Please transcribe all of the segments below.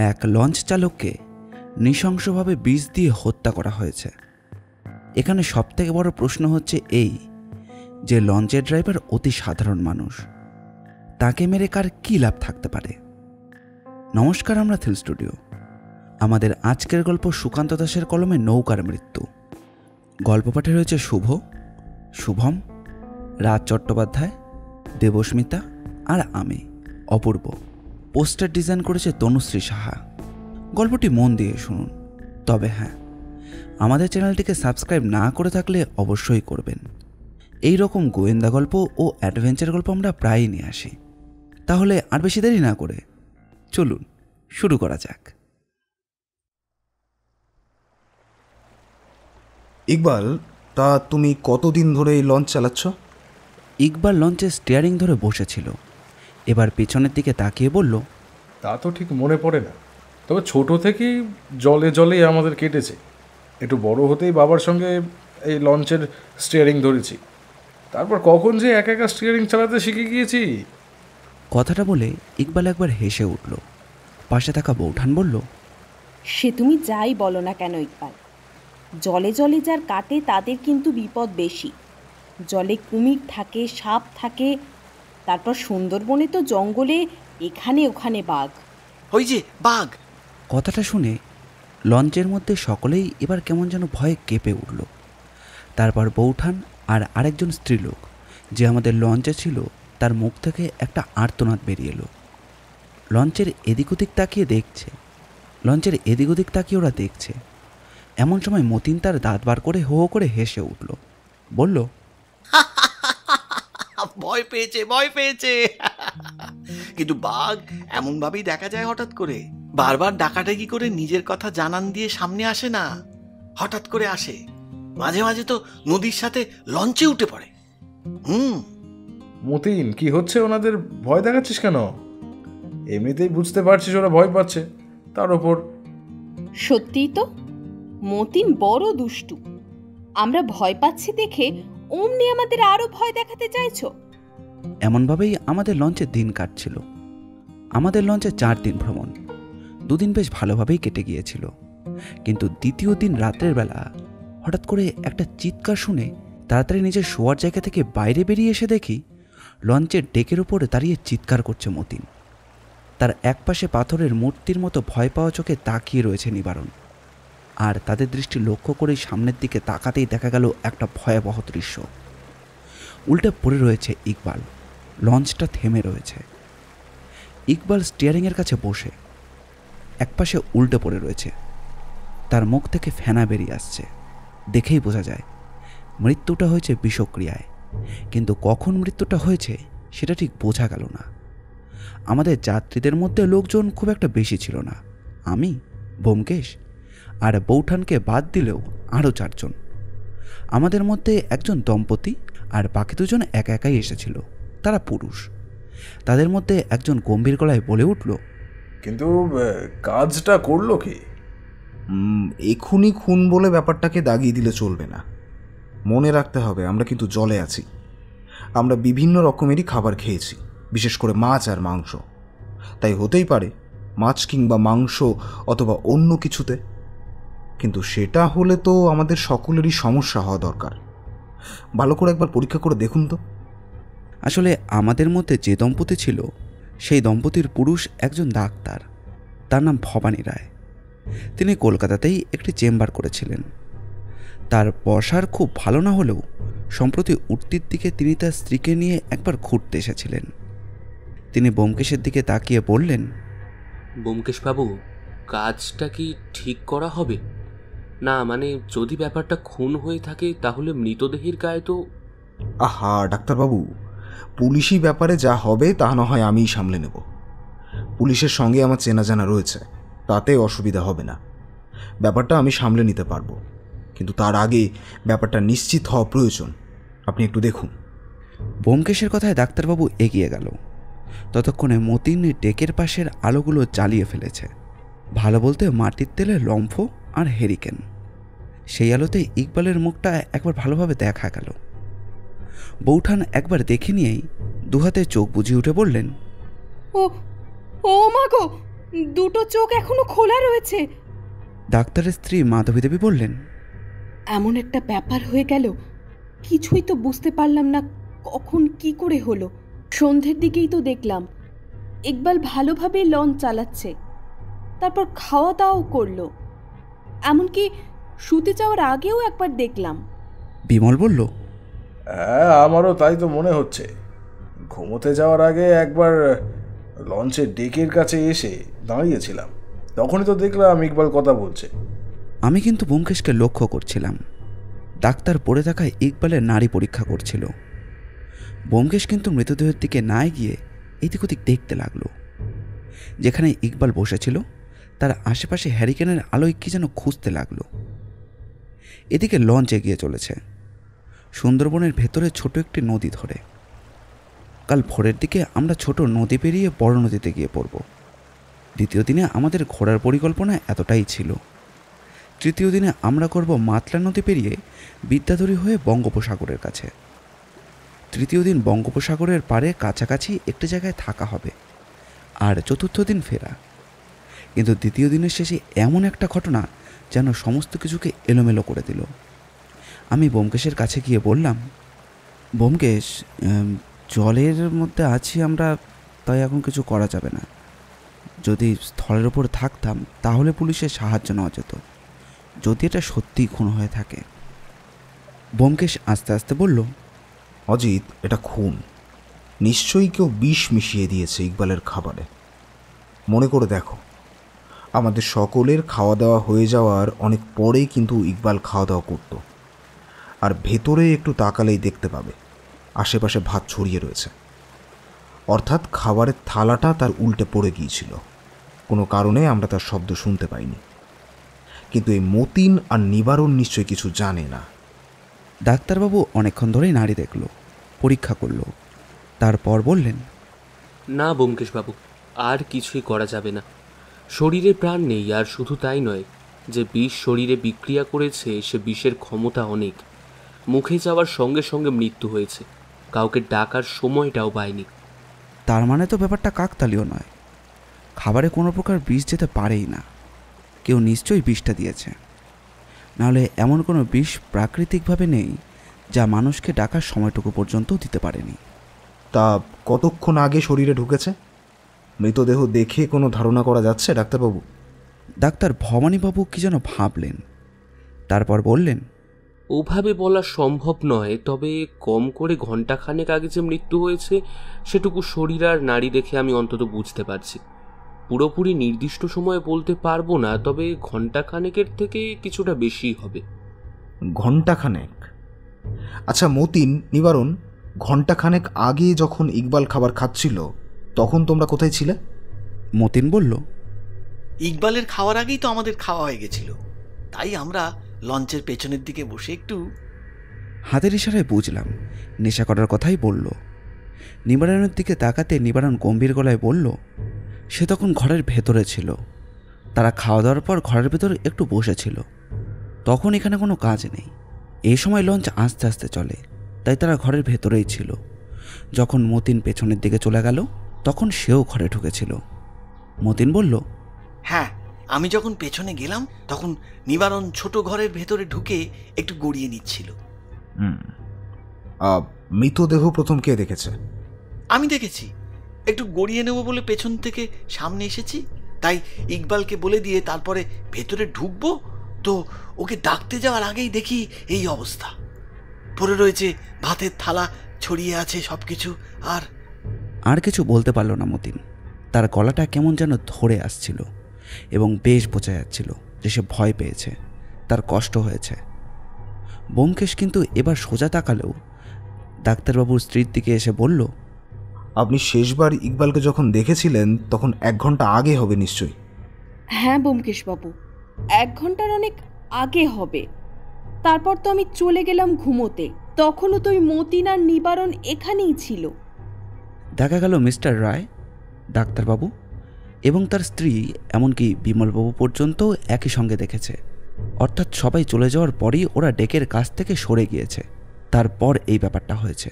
এক লঞ্চ চালককে নৃশংসভাবে বিষ দিয়ে হত্যা করা হয়েছে। এখানে সবথেকে বড় প্রশ্ন হচ্ছে এই যে লঞ্চের ড্রাইভার অতি সাধারণ মানুষ, তাকে মেরে কার কী লাভ থাকতে পারে। নমস্কার, আমরা থ্রিল স্টুডিও। আমাদের আজকের গল্প সুকান্ত দাসের কলমে নৌকার মৃত্যু। গল্প পাঠে রয়েছে শুভ, শুভম, রাজ চট্টোপাধ্যায়, দেবস্মিতা আর আমি অপূর্ব। পোস্টার ডিজাইন করেছে তনুশ্রী সাহা। গল্পটি মন দিয়ে শুনুন। তবে হ্যাঁ, আমাদের চ্যানেলটিকে সাবস্ক্রাইব না করে থাকলে অবশ্যই করবেন। এই রকম গোয়েন্দা গল্প ও অ্যাডভেঞ্চার গল্প আমরা প্রায়ই নিয়ে আসি। তাহলে আর বেশি দেরি না করে চলুন শুরু করা যাক। ইকবাল, তা তুমি কতদিন ধরে এই লঞ্চ চালাচ্ছ? ইকবাল লঞ্চের স্টিয়ারিং ধরে বসেছিল, এবার পেছনের দিকে তাকিয়ে বলল, তা তো ঠিক মনে পড়ে না, তবে ছোট থেকেই জলে জলেই আমাদের কেটেছে। একটু বড় হতেই বাবার সঙ্গে এই লঞ্চের স্টিয়ারিং ধরেছি। তারপর কখন যে একা একা স্টিয়ারিং চালাতে শিখে গিয়েছি। কথাটা বলে ইকবাল একবার হেসে উঠল। পাশে থাকা বৌঠান বলল, সে তুমি যাই বলো না কেন ইকবাল, জলে জলে যার কাটে তাদের কিন্তু বিপদ বেশি। জলে কুমির থাকে, সাপ থাকে, তারপর সুন্দরবনে তো জঙ্গলে এখানে ওখানে বাঘ। ওই যে বাঘ! কথাটা শুনে লঞ্চের মধ্যে সকলেই এবার কেমন যেন ভয়ে কেঁপে উঠল। তারপর বৌঠান আর আরেকজন স্ত্রীলোক যে আমাদের লঞ্চে ছিল তার মুখ থেকে একটা আর্তনাদ বেরিয়ে এলো। লঞ্চের এদিক ওদিক তাকিয়ে ওরা দেখছে। এমন সময় মতিন তার দাঁত বার করে হো হো করে হেসে উঠল, বলল, ভয় পেয়েছে। কিন্তু বাঘ এমন ভাবেই দেখা যায় হঠাৎ করে। বারবার ডাকাডাকি করে নিজের কথা জানান দিয়ে সামনে আসে না, হঠাৎ করে আসে। মাঝে মাঝে তো নদীর সাথে লঞ্চে উঠে পড়ে। মতিন, কি হচ্ছে? ওনাদের ভয় দেখাচ্ছিস কেন? এমনিতেই বুঝতে পারছিস ওরা ভয় পাচ্ছে, তার ওপর। সত্যিই তো, মতিন বড় দুষ্টু। আমরা ভয় পাচ্ছি দেখে অমনি আমাদের আরো ভয় দেখাতে চাইছো। এমনভাবেই আমাদের লঞ্চে দিন কাটছিল। আমাদের লঞ্চে 4 দিন ভ্রমণ। 2 দিন বেশ ভালোভাবেই কেটে গিয়েছিল, কিন্তু দ্বিতীয় দিন রাতের বেলা হঠাৎ করে একটা চিৎকার শুনে তাড়াতাড়ি নিজের শোয়ার জায়গা থেকে বাইরে বেরিয়ে এসে দেখি লঞ্চের ডেকের উপরে দাঁড়িয়ে চিৎকার করছে মতিন। তার একপাশে পাথরের মূর্তির মতো ভয় পাওয়া চোখে তাকিয়ে রয়েছে নিবারণ। আর তাদের দৃষ্টি লক্ষ্য করেই সামনের দিকে তাকাতেই দেখা গেল একটা ভয়াবহ দৃশ্য। উল্টে পড়ে রয়েছে ইকবাল, লঞ্চটা থেমে রয়েছে। ইকবাল স্টিয়ারিংয়ের কাছে বসে একপাশে উল্টে পড়ে রয়েছে, তার মুখ থেকে ফেনা বেরিয়ে আসছে। দেখেই বোঝা যায় মৃত্যুটা হয়েছে বিষক্রিয়ায়, কিন্তু কখন মৃত্যুটা হয়েছে সেটা ঠিক বোঝা গেল না। আমাদের যাত্রীদের মধ্যে লোকজন খুব একটা বেশি ছিল না। আমি, ব্যোমকেশ আর বৌঠানকে বাদ দিলেও আরও 4 জন। আমাদের মধ্যে একজন দম্পতি আর বাকি 2 জন একা একাই এসেছিল, তারা পুরুষ। তাদের মধ্যে একজন গম্ভীর গলায় বলে উঠল, কিন্তু কাজটা করলো কি? এখুনি খুন বলে ব্যাপারটাকে দাগিয়ে দিলে চলবে না। মনে রাখতে হবে আমরা কিন্তু জলে আছি। আমরা বিভিন্ন রকমেরই খাবার খেয়েছি, বিশেষ করে মাছ আর মাংস। তাই হতেই পারে মাছ কিংবা মাংস অথবা অন্য কিছুতে। কিন্তু সেটা হলে তো আমাদের সকলেরই সমস্যা হওয়া দরকার। ভালো করে একবার পরীক্ষা করে দেখুন তো। আসলে আমাদের মধ্যে যে দম্পতি ছিল সেই দম্পতির পুরুষ একজন ডাক্তার, তার নাম ভবানী রায়। তিনি কলকাতাতেই একটি চেম্বার করেছিলেন। তার বসার খুব ভালো না হলেও সম্প্রতি উঠতির দিকে তিনি তার স্ত্রীকে নিয়ে একবার ঘুরতে এসেছিলেন। তিনি ব্যোমকেশের দিকে তাকিয়ে বললেন, ব্যোমকেশবাবু, কাজটা কি ঠিক করা হবে না? মানে যদি ব্যাপারটা খুন হয়ে থাকে তাহলে মৃতদেহের গায়ে তো। আহা ডাক্তারবাবু, পুলিশি ব্যাপারে যা হবে তা না হয় আমিই সামলে নেব। পুলিশের সঙ্গে আমার চেনা জানা রয়েছে, তাতে অসুবিধা হবে না। ব্যাপারটা আমি সামলে নিতে পারবো, কিন্তু তার আগে ব্যাপারটা নিশ্চিত হওয়া প্রয়োজন। আপনি একটু দেখুন। ব্যোমকেশের কথায় ডাক্তারবাবু এগিয়ে গেল। ততক্ষণে মতিন ডেকের পাশের আলোগুলো জ্বালিয়ে ফেলেছে, ভালো বলতে মাটির তেলের লম্ফ আর হেরিকেন। সেই আলোতে ইকবালের মুখটা একবার ভালোভাবে দেখা গেল। বৌঠান একবার দেখে নিয়েই 2 হাতে চোখ বুজিয়ে উঠে বললেন, ও ও মা গো, দুটো চোখ এখনো খোলা রয়েছে। ডাক্তারের স্ত্রী মাধবী দেবী বললেন, এমন একটা ব্যাপার হয়ে গেল, কিছুই তো বুঝতে পারলাম না কখন কি করে হলো। সন্ধ্যের দিকেই তো দেখলাম ইকবাল ভালোভাবে লঞ্চ চালাচ্ছে, তারপর খাওয়া দাওয়াও করলো, এমনকি শুতে যাওয়ার আগেও একবার দেখলাম। বিমল বলল, হ্যাঁ, আমারও তাই তো মনে হচ্ছে। ঘুমোতে যাওয়ার আগে একবার লঞ্চের ডেকের কাছে এসে দাঁড়িয়েছিলাম, তখনই তো দেখলাম ইকবাল কথা বলছে। আমি কিন্তু ব্যোমকেশকে লক্ষ্য করছিলাম। ডাক্তার পড়ে থাকায় ইকবালের নাড়ি পরীক্ষা করছিল। ব্যোমকেশ কিন্তু মৃতদেহের দিকে না গিয়ে এদিক ওদিক দেখতে লাগলো। যেখানে ইকবাল বসেছিল তার আশেপাশে হ্যারিকেনের আলোয় কি যেন খুঁজতে লাগলো। এদিকে লঞ্চ এগিয়ে চলেছে সুন্দরবনের ভেতরে ছোট একটি নদী ধরে। কাল ভোরের দিকে আমরা ছোট নদী পেরিয়ে বড় নদীতে গিয়ে পড়ব। দ্বিতীয় দিনে আমাদের ঘোরার পরিকল্পনা এতটাই ছিল। তৃতীয় দিনে আমরা করব মাতলা নদী পেরিয়ে বিদ্যাধরী হয়ে বঙ্গোপসাগরের কাছে। তৃতীয় দিন বঙ্গোপসাগরের পাড়ে কাছাকাছি একটি জায়গায় থাকা হবে, আর চতুর্থ দিন ফেরা। কিন্তু দ্বিতীয় দিনের শেষে এমন একটা ঘটনা যেন সমস্ত কিছুকে এলোমেলো করে দিল। আমি ব্যোমকেশের কাছে গিয়ে বললাম, ব্যোমকেশ, জলের মধ্যে আছি আমরা, তাই এখন কিছু করা যাবে না। যদি স্থলের ওপর থাকতাম তাহলে পুলিশের সাহায্য নেওয়া যেত, যদি এটা সত্যিই খুন হয়ে থাকে। ব্যোমকেশ আস্তে আস্তে বলল, অজিত, এটা খুন। নিশ্চয়ই কেউ বিষ মিশিয়ে দিয়েছে ইকবালের খাবারে। মনে করে দেখো, আমাদের সকলের খাওয়া দাওয়া হয়ে যাওয়ার অনেক পরেই কিন্তু ইকবাল খাওয়া দাওয়া করত। আর ভেতরে একটু তাকালেই দেখতে পাবে আশেপাশে ভাত ছড়িয়ে রয়েছে। অর্থাৎ খাবারের থালাটা তার উল্টে পড়ে গিয়েছিল, কোনো কারণে আমরা তার শব্দ শুনতে পাইনি। কিন্তু এই মতিন আর নিবারণ নিশ্চয়ই কিছু জানে না। ডাক্তারবাবু অনেকক্ষণ ধরেই নাড়ি দেখল, পরীক্ষা করল, তারপর বললেন, না ব্যোমকেশবাবু, আর কিছুই করা যাবে না। শরীরে প্রাণ নেই, আর শুধু তাই নয়, যে বিষ শরীরে বিক্রিয়া করেছে সে বিষের ক্ষমতা অনেক। মুখে যাওয়ার সঙ্গে সঙ্গে মৃত্যু হয়েছে, কাউকে ডাকার সময়টাও পায়নি। তার মানে তো ব্যাপারটা কাকতালীয় নয়। খাবারে কোনো প্রকার বিষ যেতে পারেই না, কেউ নিশ্চয়ই বিষটা দিয়েছে। নাহলে এমন কোনো বিষ প্রাকৃতিকভাবে নেই যা মানুষকে ডাকার সময়টুকু পর্যন্তও দিতে পারেনি। তা কতক্ষণ আগে শরীরে ঢুকেছে? মৃতদেহ দেখে কোনো ধারণা করা যাচ্ছে ডাক্তারবাবু? ডাক্তার ভবানীবাবু কি যেন ভাবলেন, তারপর বললেন, ওভাবে বলা সম্ভব নয়, তবে কম করে ঘণ্টাখানেক আগে যে মৃত্যু হয়েছে সেটুকু শরীর আর নাড়ি দেখে আমি অন্তত বুঝতে পারছি। পুরোপুরি নির্দিষ্ট সময়ে বলতে পারবো না, তবে ঘণ্টাখানেকের থেকে কিছুটা বেশি হবে। ঘণ্টাখানেক? আচ্ছা মতিন, নিবারণ, ঘণ্টাখানেক আগে যখন ইকবাল খাবার খাচ্ছিল তখন তোমরা কোথায় ছিলে? মতিন বলল, ইকবালের খাওয়ার আগেই তো আমাদের খাওয়া হয়ে গেছিল, তাই আমরা লঞ্চের পেছনের দিকে বসে একটু। হাতের ইশারায় বুঝলাম নেশা করার কথাই বলল। নিবারণের দিকে তাকাতে নিবারণ গম্ভীর গলায় বলল, সে তখন ঘরের ভেতরে ছিল। তারা খাওয়া দাওয়ার পর ঘরের ভেতর একটু বসেছিল, তখন এখানে কোনো কাজ নেই। এই সময় লঞ্চ আস্তে আস্তে চলে, তাই তারা ঘরের ভেতরেই ছিল। যখন মতিন পেছনের দিকে চলে গেল তখন সেও ঘরে ঢুকেছিল। মতিন বলল, হ্যাঁ, আমি যখন পেছনে গেলাম তখন নিবারণ ছোট ঘরের ভেতরে ঢুকে একটু গড়িয়ে নিচ্ছিল। মৃতদেহ প্রথম কে দেখেছে? আমি দেখেছি। একটু গড়িয়ে নেব বলে পেছন থেকে সামনে এসেছি, তাই ইকবালকে বলে দিয়ে তারপরে ভেতরে ঢুকবো, তো ওকে ডাকতে যাওয়ার আগেই দেখি এই অবস্থা। পড়ে রয়েছে ভাতের থালা, ছড়িয়ে আছে সব কিছু। আর কিছু বলতে পারল না মতিন। তার গলাটা কেমন যেন ধরে আসছিল এবং বেশ বোঝা যাচ্ছিল যে সে ভয় পেয়েছে, তার কষ্ট হয়েছে। ব্যোমকেশ কিন্তু এবার সোজা তাকালেও ডাক্তারবাবুর স্ত্রীর দিকে এসে বলল, আপনি শেষবার ইকবালকে যখন দেখেছিলেন তখন 1 ঘন্টা আগে হবে নিশ্চয়ই। হ্যাঁ ব্যোমকেশবাবু, 1 ঘন্টার অনেক আগে হবে। তারপর তো আমি চলে গেলাম ঘুমোতে, তখনও তো ওই মতিন আর নিবারণ এখানেই ছিল। দেখা গেল মিস্টার রায়, ডাক্তারবাবু এবং তার স্ত্রী, এমনকি বিমলবাবু পর্যন্ত একই সঙ্গে দেখেছে। অর্থাৎ সবাই চলে যাওয়ার পরই ওরা ডেকের কাছ থেকে সরে গিয়েছে, তারপর এই ব্যাপারটা হয়েছে।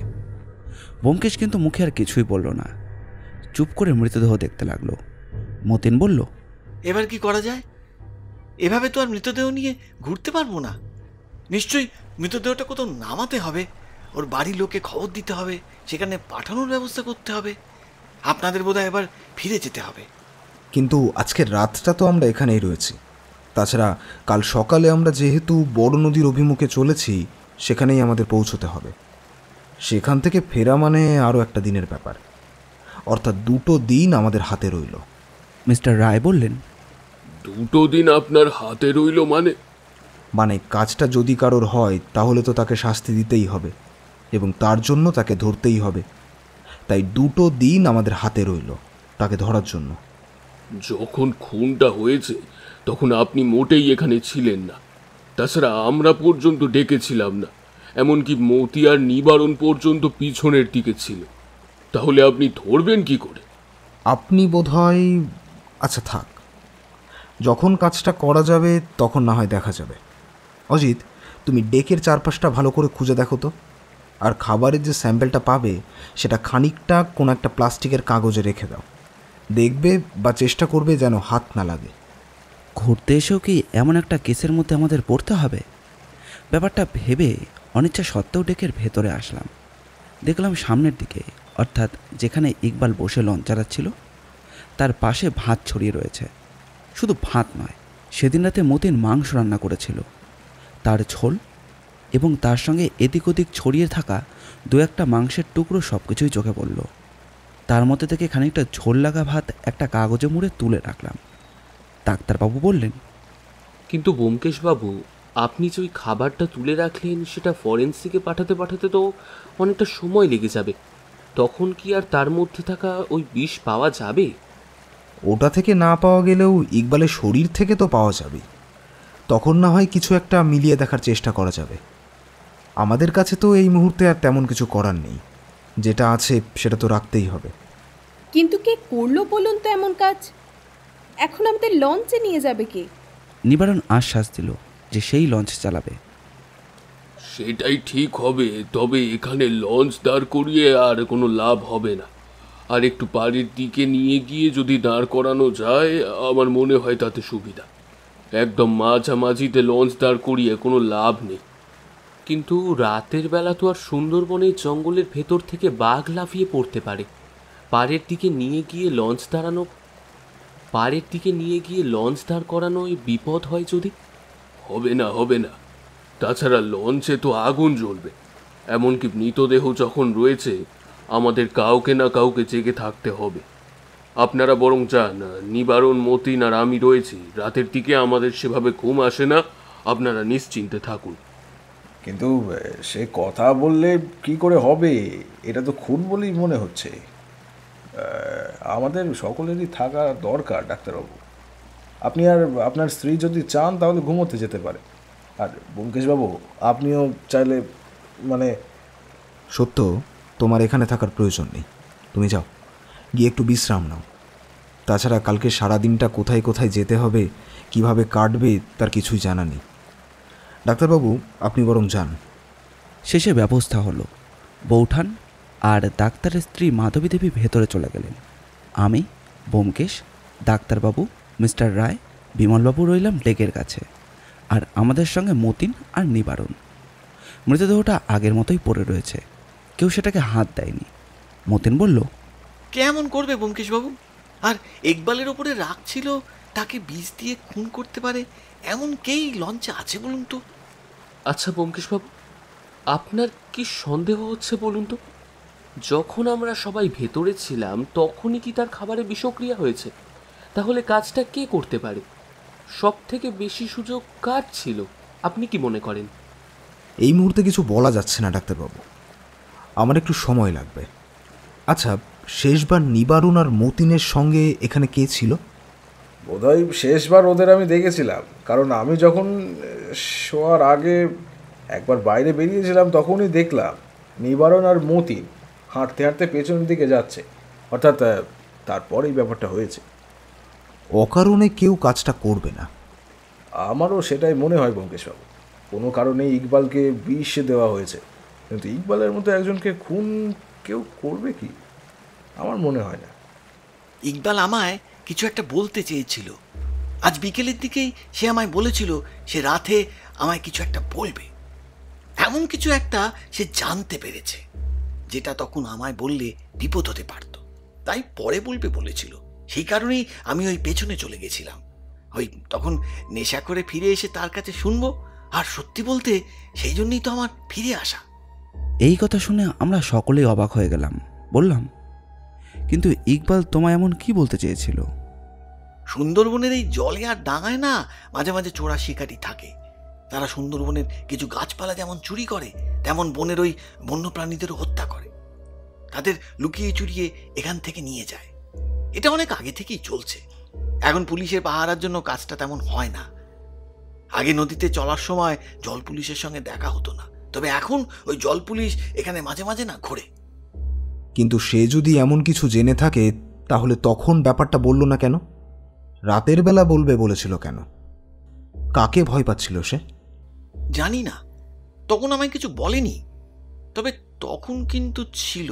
ব্যোমকেশ কিন্তু মুখে আর কিছুই বলল না, চুপ করে মৃতদেহ দেখতে লাগলো। মতিন বলল, এবার কি করা যায়? এভাবে তো আর মৃতদেহ নিয়ে ঘুরতে পারবো না। নিশ্চয়ই মৃতদেহটা কোথাও নামাতে হবে, ওর বাড়ির লোককে খবর দিতে হবে, সেখানে পাঠানোর ব্যবস্থা করতে হবে। আপনাদের বোধহয় এবার ফিরে যেতে হবে। কিন্তু আজকের রাতটা তো আমরা এখানেই রয়েছি। তাছাড়া কাল সকালে আমরা যেহেতু বড় নদীর অভিমুখে চলেছি, সেখানেই আমাদের পৌঁছতে হবে। সেখান থেকে ফেরা মানে আরও একটা দিনের ব্যাপার, অর্থাৎ 2 দিন আমাদের হাতে রইল। মিস্টার রায় বললেন, 2 দিন আপনার হাতে রইল মানে কাজটা যদি কারোর হয় তাহলে তো তাকে শাস্তি দিতেই হবে এবং তার জন্য তাকে ধরতেই হবে। তাই 2 দিন আমাদের হাতে রইল তাকে ধরার জন্য। যখন খুনটা হয়েছে তখন আপনি মোটেই এখানে ছিলেন না। তাছাড়া আমরা পর্যন্ত ডেকেছিলাম না, এমনকি মতি আর নিবারণ পর্যন্ত পিছনের দিকে ছিল। তাহলে আপনি ধরবেন কি করে? আপনি বোধহয়, আচ্ছা থাক, যখন কাজটা করা যাবে তখন না হয় দেখা যাবে। অজিত, তুমি ডেকের চারপাশটা ভালো করে খুঁজে দেখো তো, আর খাবারের যে স্যাম্পেলটা পাবে সেটা খানিকটা কোনো একটা প্লাস্টিকের কাগজে রেখে দাও। দেখবে বা চেষ্টা করবে যেন হাত না লাগে। ঘুরতে এসেও কি এমন একটা কেসের মধ্যে আমাদের পড়তে হবে? ব্যাপারটা ভেবে অনিচ্ছা সত্ত্বেও ডেকের ভেতরে আসলাম। দেখলাম সামনের দিকে, অর্থাৎ যেখানে ইকবাল বসে লঞ্চ চালাচ্ছিল তার পাশে ভাত ছড়িয়ে রয়েছে। শুধু ভাত নয়, সেদিন রাতে মতিন মাংস রান্না করেছিল, তার ঝোল এবং তার সঙ্গে এদিক ওদিক ছড়িয়ে থাকা 2-1টা মাংসের টুকরো সব কিছুই চোখে পড়ল। তার মধ্যে থেকে খানিকটা ঝোল লাগা ভাত একটা কাগজে মুড়ে তুলে রাখলাম। ডাক্তারবাবু বললেন, কিন্তু ব্যোমকেশবাবু, আপনি যে ওই খাবারটা তুলে রাখলেন সেটা ফরেন্সিকে পাঠাতে পাঠাতে তো অনেকটা সময় লেগে যাবে। তখন কি আর তার মধ্যে থাকা ওই বিষ পাওয়া যাবে? ওটা থেকে না পাওয়া গেলেও ইকবালের শরীর থেকে তো পাওয়া যাবে। তখন না হয় কিছু একটা মিলিয়ে দেখার চেষ্টা করা যাবে। আমাদের কাছে তো এই মুহূর্তে আর তেমন কিছু করার নেই, যেটা আছে সেটা তো রাখতেই হবে। কিন্তু কে করলো বলুন তো এমন কাজ? এখন আমাদের লঞ্চে নিয়ে যাবে কে? নিবারণ আশ্বাস দিল যে সেই লঞ্চ চালাবে। সেটাই ঠিক হবে, তবে এখানে লঞ্চ দাঁড় করিয়ে আর কোনো লাভ হবে না। আর একটু পাড়ের দিকে নিয়ে গিয়ে যদি দাঁড় করানো যায়, আমার মনে হয় তাতে সুবিধা। একদম মাঝামাঝিতে লঞ্চ দাঁড় করিয়ে কোনো লাভ নেই। কিন্তু রাতের বেলা তো আর সুন্দরবনের জঙ্গলের ভেতর থেকে বাঘ লাফিয়ে পড়তে পারে। পাড়ের দিকে নিয়ে গিয়ে লঞ্চ দাঁড় করানোয় বিপদ হয় যদি? হবে না। তাছাড়া লঞ্চে তো আগুন জ্বলবে, এমনকি মৃতদেহ যখন রয়েছে আমাদের কাউকে না কাউকে জেগে থাকতে হবে। আপনারা বরং যান, নিবারণ, মতিন আর আমি রয়েছি। রাতের দিকে আমাদের সেভাবে ঘুম আসে না, আপনারা নিশ্চিন্তে থাকুন। কিন্তু সে কথা বললে কি করে হবে? এটা তো খুন বলেই মনে হচ্ছে। আমাদের সকলেরই থাকা দরকার ডাক্তারবাবু। আপনি আর আপনার স্ত্রী যদি চান তাহলে ঘুমোতে যেতে পারে। আর ব্যোমকেশবাবু, আপনিও চাইলে সত্য, তোমার এখানে থাকার প্রয়োজন নেই। তুমি যাও, গিয়ে একটু বিশ্রাম নাও। তাছাড়া কালকে সারাদিনটা কোথায় কোথায় যেতে হবে, কিভাবে কাটবে তার কিছুই জানা নেই। ডাক্তারবাবু, আপনি বরং যান। শেষে ব্যবস্থা হলো। বৌঠান আর ডাক্তারের স্ত্রী মাধবী দেবী ভেতরে চলে গেলেন। আমি, ব্যোমকেশ, ডাক্তারবাবু, মিস্টার রায়, বিমলবাবু রইলাম ডেকের কাছে, আর আমাদের সঙ্গে মতিন আর নিবারণ। মৃতদেহটা আগের মতোই পড়ে রয়েছে, কেউ সেটাকে হাত দেয়নি। মতিন বলল, কেমন করবে ব্যোমকেশবাবু? আর ইকবালের ওপরে রাগ ছিল, তাকে বিষ দিয়ে খুন করতে পারে এমন কেই লঞ্চে আছে বলুন তো? আচ্ছা ব্যোমকেশবাবু, আপনার কি সন্দেহ হচ্ছে বলুন তো? যখন আমরা সবাই ভেতরে ছিলাম তখনই কি তার খাবারে বিষক্রিয়া হয়েছে? তাহলে কাজটা কে করতে পারে? সব থেকে বেশি সুযোগ কার ছিল? আপনি কি মনে করেন? এই মুহূর্তে কিছু বলা যাচ্ছে না ডাক্তারবাবু, আমার একটু সময় লাগবে। আচ্ছা, শেষবার নিবারণ আর মতিনের সঙ্গে এখানে কে ছিল? বোধহয় শেষবার ওদের আমি দেখেছিলাম, কারণ আমি যখন শোয়ার আগে একবার বাইরে বেরিয়েছিলাম তখনই দেখলাম নিবারণ আর মতিন হাঁটতে হাঁটতে পেছনের দিকে যাচ্ছে। অর্থাৎ তারপর এই ব্যাপারটা হয়েছে। অকারণে কেউ কাজটা করবে না। আমারও সেটাই মনে হয় ব্যোমকেশবাবু। কোনো কারণে ইকবালকে বিষ দেওয়া হয়েছে, কিন্তু ইকবালের মতো একজনকে খুন কেউ করবে কি? আমার মনে হয় না। ইকবাল আমায় কিছু একটা বলতে চেয়েছিল। আজ বিকেলের দিকেই সে আমায় বলেছিল সে রাতে আমায় কিছু একটা বলবে। এমন কিছু একটা সে জানতে পেরেছে, যেটা তখন আমায় বললে বিপদ হতে পারত, তাই পরে বলবে বলেছিল। সেই কারণেই আমি ওই পেছনে চলে গেছিলাম। ওই তখন নেশা করে ফিরে এসে তার কাছে শুনবো, আর সত্যি বলতে সেই জন্যই তো আমার ফিরে আসা। এই কথা শুনে আমরা সকলেই অবাক হয়ে গেলাম। বললাম, কিন্তু ইকবাল তোমায় এমন কি বলতে চেয়েছিল? সুন্দরবনের এই জলে আর ডাঙায় না মাঝে মাঝে চোরা শিকারী থাকে। তারা সুন্দরবনের কিছু গাছপালা যেমন চুরি করে, তেমন বনের ওই বন্যপ্রাণীদেরও হত্যা করে। তাদের লুকিয়ে চুরিয়ে এখান থেকে নিয়ে যায়। এটা অনেক আগে থেকেই চলছে। এখন পুলিশের পাহারার জন্য কাজটা তেমন হয় না। আগে নদীতে চলার সময় জল পুলিশের সঙ্গে দেখা হতো না, তবে এখন ওই জল পুলিশ এখানে মাঝে মাঝে না ঘোরে। কিন্তু সে যদি এমন কিছু জেনে থাকে, তাহলে তখন ব্যাপারটা বলল না কেন? রাতের বেলা বলবে বলেছিল কেন? কাকে ভয় পাচ্ছিল সে? জানি না, তখন আমায় কিছু বলেনি। তবে তখন কিন্তু ছিল,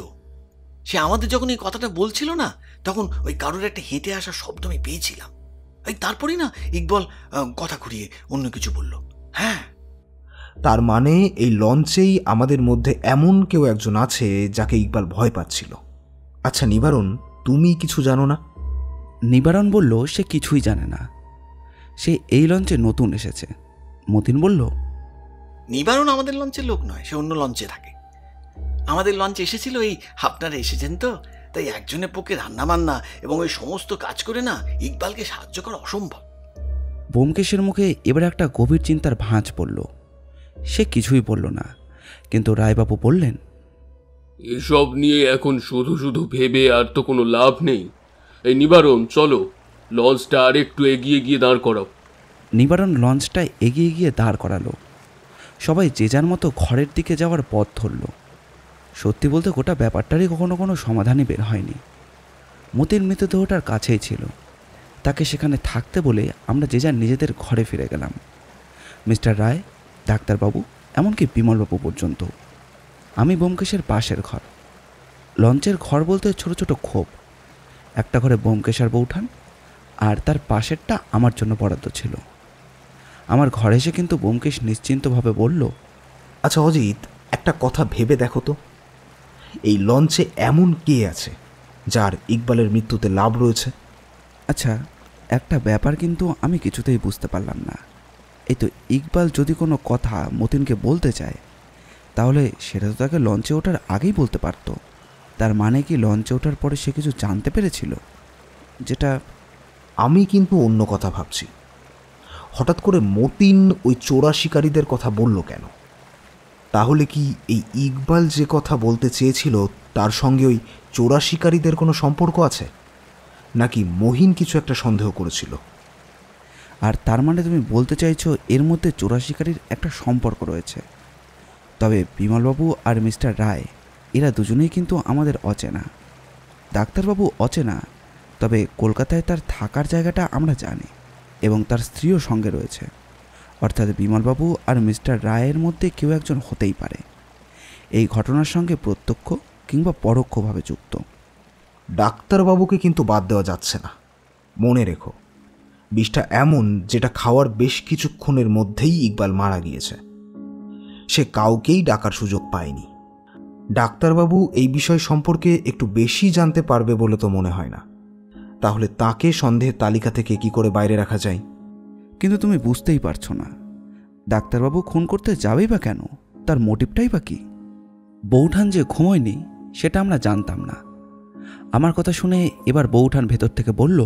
সে আমাদের যখন এই কথাটা বলছিল না, তখন ওই কারোর একটা হেঁটে আসার শব্দ আমি পেয়েছিলাম। এই তারপরেই না ইকবাল কথা ঘুরিয়ে অন্য কিছু বলল। হ্যাঁ, তার মানে এই লঞ্চেই আমাদের মধ্যে এমন কেউ একজন আছে যাকে ইকবাল ভয় পাচ্ছিল। আচ্ছা নিবারণ, তুমি কিছু জানো না? নিবারণ বলল সে কিছুই জানে না, সে এই লঞ্চে নতুন এসেছে। মতিন বলল, নিবারণ আমাদের লঞ্চের লোক নয়, সে অন্য লঞ্চে থাকে। আমাদের লঞ্চে এসেছিল, এই আপনারা এসেছেন তো, তাই একজনের পক্ষে রান্না বান্না এবং ওই সমস্ত কাজ করে না ইকবালকে সাহায্য করা অসম্ভব। ব্যোমকেশের মুখে এবার একটা গভীর চিন্তার ভাঁজ পড়ল। সে কিছুই বলল না, কিন্তু রায়বাবু বললেন, এসব নিয়ে এখন শুধু শুধু ভেবে আর তো কোনো লাভ নেই। এই নিবারণ, চলো লঞ্চটা আর একটু এগিয়ে গিয়ে দাঁড় করাও। নিবারণ লঞ্চটা এগিয়ে গিয়ে দাঁড় করালো। সবাই যে যার মতো ঘরের দিকে যাওয়ার পথ ধরল। সত্যি বলতে গোটা ব্যাপারটারই কখনো কোনো সমাধানই বের হয়নি। মতির মৃতদেহটার কাছেই ছিল, তাকে সেখানে থাকতে বলে আমরা যে যার নিজেদের ঘরে ফিরে গেলাম। মিস্টার রায়, ডাক্তারবাবু, এমনকি বিমলবাবু পর্যন্ত। আমি ব্যোমকেশের পাশের ঘর। লঞ্চের ঘর বলতে ছোট ছোট খোপ। একটা ঘরে ব্যোমকেশ আর বৌঠান, আর তার পাশেরটা আমার জন্য বরাদ্দ ছিল। আমার ঘরে এসে কিন্তু ব্যোমকেশ নিশ্চিন্তভাবে বলল, আচ্ছা অজিত, একটা কথা ভেবে দেখো তো, এই লঞ্চে এমন কে আছে যার ইকবালের মৃত্যুতে লাভ রয়েছে? আচ্ছা, একটা ব্যাপার কিন্তু আমি কিছুতেই বুঝতে পারলাম না। এই তো ইকবাল যদি কোনো কথা মতিনকে বলতে চায়, তাহলে সেটা তো তাকে লঞ্চে ওঠার আগেই বলতে পারত। তার মানে কি লঞ্চে ওঠার পরে সে কিছু জানতে পেরেছিল যেটা... আমি কিন্তু অন্য কথা ভাবছি। হঠাৎ করে মতিন ওই চোরা শিকারীদের কথা বলল কেন? তাহলে কি এই ইকবাল যে কথা বলতে চেয়েছিল তার সঙ্গে ওই চোরা শিকারীদের কোনো সম্পর্ক আছে? নাকি মহিন কিছু একটা সন্দেহ করেছিল? আর তার মানে তুমি বলতে চাইছো এর মধ্যে চোরা শিকারীর একটা সম্পর্ক রয়েছে? তবে বিমলবাবু আর মিস্টার রায়, এরা দুজনেই কিন্তু আমাদের অচেনা। ডাক্তারবাবু অচেনা, তবে কলকাতায় তার থাকার জায়গাটা আমরা জানি, এবং তার স্ত্রীও সঙ্গে রয়েছে। অর্থাৎ বিমলবাবু আর মিস্টার রায়ের মধ্যে কেউ একজন হতেই পারে এই ঘটনার সঙ্গে প্রত্যক্ষ কিংবা পরোক্ষভাবে যুক্ত। ডাক্তারবাবুকে কিন্তু বাদ দেওয়া যাচ্ছে না। মনে রেখো, বিষটা এমন যেটা খাওয়ার বেশ কিছুক্ষণের মধ্যেই ইকবাল মারা গিয়েছে। সে কাউকেই ডাকার সুযোগ পায়নি। ডাক্তারবাবু এই বিষয় সম্পর্কে একটু বেশি জানতে পারবে বলে তো মনে হয় না। তাহলে তাকে সন্দেহের তালিকা থেকে কি করে বাইরে রাখা যায়? কিন্তু তুমি বুঝতেই পারছো না, ডাক্তারবাবু খুন করতে যাবেই বা কেন? তার মোটিভটাই বা কি? বৌঠান যে ঘুমোয়নি সেটা আমরা জানতাম না। আমার কথা শুনে এবার বৌঠান ভেতর থেকে বলল,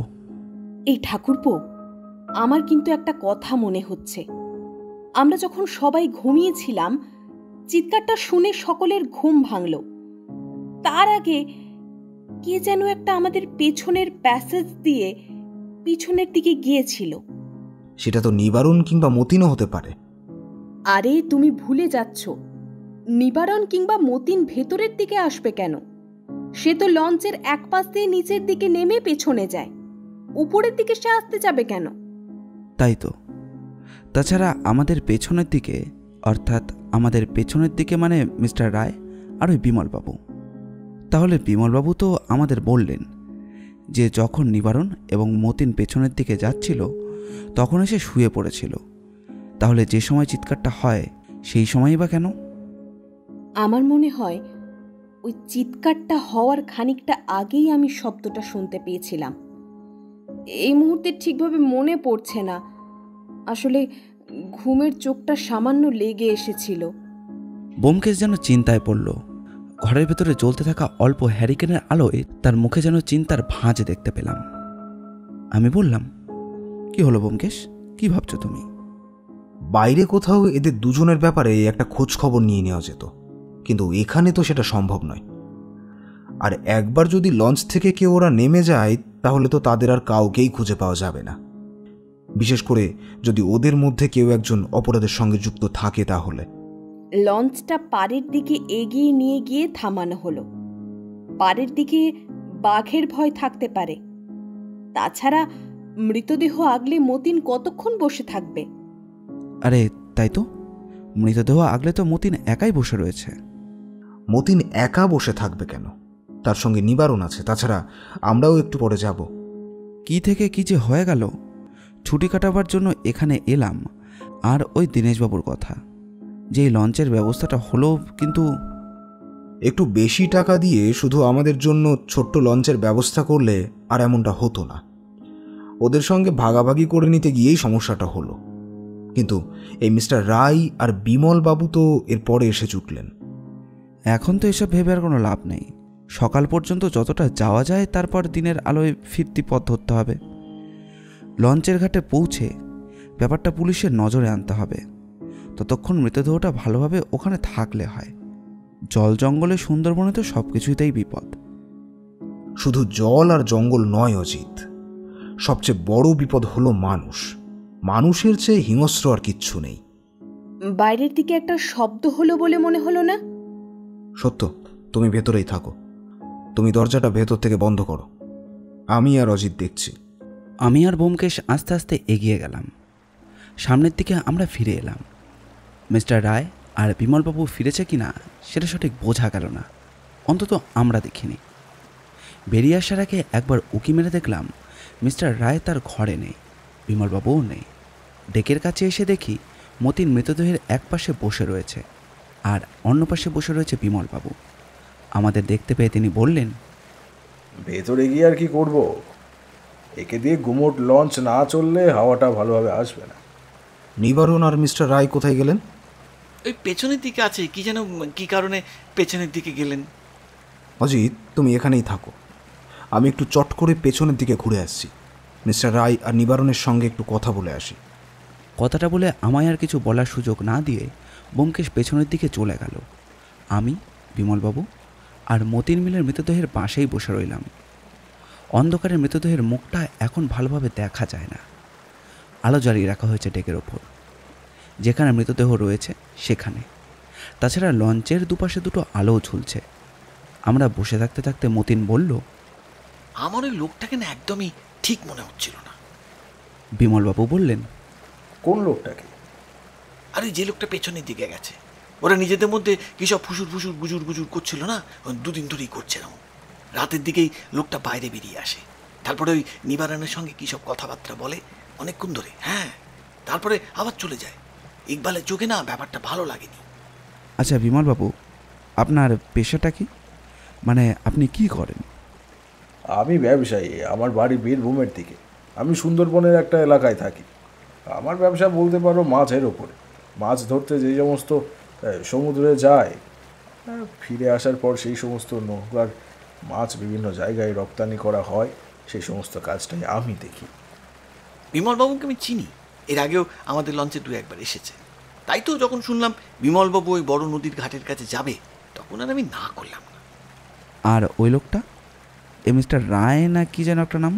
এই ঠাকুরপো, আমার কিন্তু একটা কথা মনে হচ্ছে। আমরা যখন সবাই ঘুমিয়েছিলাম, চিৎকারটা শুনে সকলের ঘুম ভাঙল। তার আগে কে যেন একটা আমাদের পেছনের প্যাসেজ দিয়ে পিছনের দিকে গিয়েছিল। সেটা তো নিবারণ কিংবা মতিনও হতে পারে। আরে তুমি ভুলে যাচ্ছ, নিবারণ কিংবা মতিন ভেতরের দিকে আসবে কেন? সে তো লঞ্চের এক পাশ দিয়ে নিচের দিকে নেমে পেছনে যায়, উপরের দিকে সে আসতে যাবে কেন? তাই তো। তাছাড়া আমাদের পেছনের দিকে, অর্থাৎ আমাদের পেছনের দিকে মানে মিস্টার রায় আর ওই বিমলবাবু। তাহলে বিমলবাবু তো আমাদের বললেন যে যখন নিবারণ এবং মতিন পেছনের দিকে যাচ্ছিল তখন এসে শুয়ে পড়েছিল। তাহলে যে সময় চিৎকারটা হয় সেই সময়ই বা কেন? আমার মনে হয় ওই চিৎকারটা হওয়ার খানিকটা আগেই আমি শব্দটা শুনতে পেয়েছিলাম। এই মুহূর্তে ঠিকভাবে মনে পড়ছে না, আসলে ঘুমের চোখটা সামান্য লেগে এসেছিল। ব্যোমকেশ যেন চিন্তায় পড়ল। ঘরের ভেতরে জ্বলতে থাকা অল্প হ্যারিকেনের আলোয় তার মুখে যেন চিন্তার ভাঁজ দেখতে পেলাম। আমি বললাম, কি হলো ব্যোমকেশ, কি ভাবছো তুমি? বাইরে কোথাও এদের দুজনের ব্যাপারে একটা খোঁজ খবর নিয়ে নেওয়া যেত, কিন্তু এখানে তো সেটা সম্ভব নয়। আর একবার যদি লঞ্চ থেকে কেউ ওরা নেমে যায় তাহলে তো তাদের আর কাউকেই খুঁজে পাওয়া যাবে না, বিশেষ করে যদি ওদের মধ্যে কেউ একজন অপরাধের সঙ্গে যুক্ত থাকে। তাহলে লঞ্চটা পাড়ের দিকে এগিয়ে নিয়ে গিয়ে থামানো হলো। পাড়ের দিকে বাঘের ভয় থাকতে পারে, তাছাড়া মৃতদেহ আগলে মতিন কতক্ষণ বসে থাকবে? আরে তাই তো, মৃতদেহ আগলে তো মতিন একাই বসে রয়েছে। মতিন একা বসে থাকবে কেন? তার সঙ্গে নিবারণ আছে, তাছাড়া আমরাও একটু পরে যাব। কি থেকে কি যে হয়ে গেল। ছুটি কাটাবার জন্য এখানে এলাম, আর ওই দীনেশবাবুর কথা, যে লঞ্চের ব্যবস্থাটা হলো, কিন্তু একটু বেশি টাকা দিয়ে শুধু আমাদের জন্য ছোট্ট লঞ্চের ব্যবস্থা করলে আর এমনটা হতো না। ওদের সঙ্গে ভাগাভাগি করে নিতে গিয়েই সমস্যাটা হলো। কিন্তু এই মিস্টার রায় আর বিমল বাবু তো এর পরে এসে জুটলেন। এখন তো এসব ভেবে আর কোনো লাভ নেই। সকাল পর্যন্ত যতটা যাওয়া যায়, তারপর দিনের আলোয় ফিরতি পথ ধরতে হবে। লঞ্চের ঘাটে পৌঁছে ব্যাপারটা পুলিশের নজরে আনতে হবে। ততক্ষণ মৃতদেহটা ভালোভাবে ওখানে থাকলে হয়। জল জঙ্গলে সুন্দরবনে তো সব কিছুতেই বিপদ। শুধু জল আর জঙ্গল নয় অজিত, সবচেয়ে বড় বিপদ হলো মানুষ। মানুষের চেয়ে হিংস্র আর কিচ্ছু নেই। বাইরের দিকে একটা শব্দ হলো বলে মনে হলো না? সত্য, তুমি ভেতরেই থাকো। তুমি দরজাটা ভেতর থেকে বন্ধ করো, আমি আর অজিত দেখছি। আমি আর ব্যোমকেশ আস্তে আস্তে এগিয়ে গেলাম। সামনের দিকে আমরা ফিরে এলাম। মিস্টার রায় আর বিমলবাবু ফিরেছে কিনা সেটা সঠিক বোঝা গেল না, অন্তত আমরা দেখিনি। বেরিয়ে আসার আগে একবার উকি মেরে দেখলাম মিস্টার রায় তার ঘরে নেই, বিমলবাবুও নেই। ডেকের কাছে এসে দেখি মতিন মৃতদেহের এক পাশে বসে রয়েছে, আর অন্য পাশে বসে রয়েছে বিমলবাবু। আমাদের দেখতে পেয়ে তিনি বললেন, ভেতরে গিয়ে আর কি করব? একে দিয়ে গুমোট লঞ্চ না চললে হাওয়াটা ভালোভাবে আসবে না। নিবারণ আর মিস্টার রায় কোথায় গেলেন? ওই পেছনের দিকে আছে, কি যেন কি কারণে পেছনের দিকে গেলেন। অজিত, তুমি এখানেই থাকো, আমি একটু চট করে পেছনের দিকে ঘুরে আসছি। মিস্টার রায় আর নিবারণের সঙ্গে একটু কথা বলে আসি। কথাটা বলে আমায় আর কিছু বলার সুযোগ না দিয়ে ব্যোমকেশ পেছনের দিকে চলে গেল। আমি, বিমলবাবু আর মতিন মিলের মৃতদেহের পাশেই বসে রইলাম। অন্ধকারের মৃতদেহের মুখটা এখন ভালোভাবে দেখা যায় না। আলো জ্বালিয়ে রাখা হয়েছে ডেকের ওপর, যেখানে মৃতদেহ রয়েছে সেখানে। তাছাড়া লঞ্চের দুপাশে দুটো আলোও ঝুলছে। আমরা বসে থাকতে থাকতে মতিন বলল, আমার ওই লোকটাকে না একদমই ঠিক মনে হচ্ছিল না। বিমলবাবু বললেন, কোন লোকটাকে? আরে যে লোকটা পেছনের দিকে গেছে, ওরা নিজেদের মধ্যে কী সব ফুসুর ফুসুর গুজুর গুজুর করছিল না, দুদিন ধরেই করছে না। রাতের দিকেই লোকটা বাইরে বেরিয়ে আসে, তারপরে ওই নিবারণের সঙ্গে কী সব কথাবার্তা বলে অনেকক্ষণ ধরে, হ্যাঁ, তারপরে আবার চলে যায়। ইকবালের চোখে না ব্যাপারটা ভালো লাগেনি। আচ্ছা বিমলবাবু, আপনার পেশাটা কি? মানে আপনি কি করেন? আমি ব্যবসায়ী, আমার বাড়ি বীরভূমের দিকে। আমি সুন্দরবনের একটা এলাকায় থাকি। আমার ব্যবসা বলতে পারো মাছের ওপরে। মাছ ধরতে যে সমস্ত সমুদ্রে যায়, ফিরে আসার পর সেই সমস্ত নৌকার মাছ বিভিন্ন জায়গায় রপ্তানি করা হয়, সেই সমস্ত কাজটাই আমি দেখি। বিমলবাবুকে আমি চিনি, এর আগেও আমাদের লঞ্চে দু একবার এসেছে। তাই তো যখন শুনলাম বিমলবাবু ওই বড় নদীর ঘাটের কাছে যাবে, তখন আর আমি না করলাম না। আর ওই লোকটা, এ মিস্টার রায় না কি যেন একটা নাম?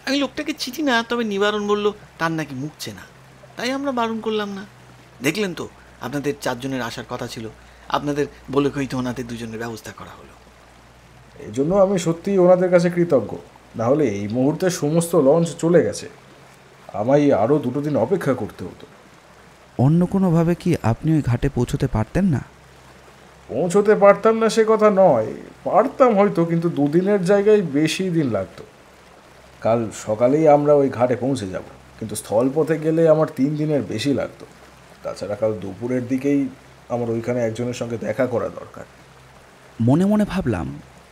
আমি লোকটাকে চিনি না, তবে নিবারণ বলল তার নাকি মুখ চেনা, তাই আমরা বারণ করলাম না। দেখলেন তো, আপনাদের 4 জনের আসার কথা ছিল, আপনাদের বলে কইতে ওনাদের 2 জনের ব্যবস্থা করা হলো। এই জন্য আমি সত্যিই ওনাদের কাছে কৃতজ্ঞ। নাহলে এই মুহূর্তে সমস্ত লঞ্চ চলে গেছে, আমায় আরও 2 দিন অপেক্ষা করতে হতো। অন্য কোনোভাবে কি আপনি ওই ঘাটে পৌঁছতে পারতেন না? পৌঁছতে পারতাম না সে কথা নয়, পারতাম হয়তো, কিন্তু 2 দিনের জায়গায় বেশি দিন লাগতো। কাল সকালেই আমরা ওই ঘাটে পৌঁছে যাব, কিন্তু স্থলপথে গেলে আমার 3 দিনের বেশি লাগতো। তাছাড়া কাল দুপুরের দিকেই আমার ওইখানে একজনের সঙ্গে দেখা করা দরকার। মনে মনে ভাবলাম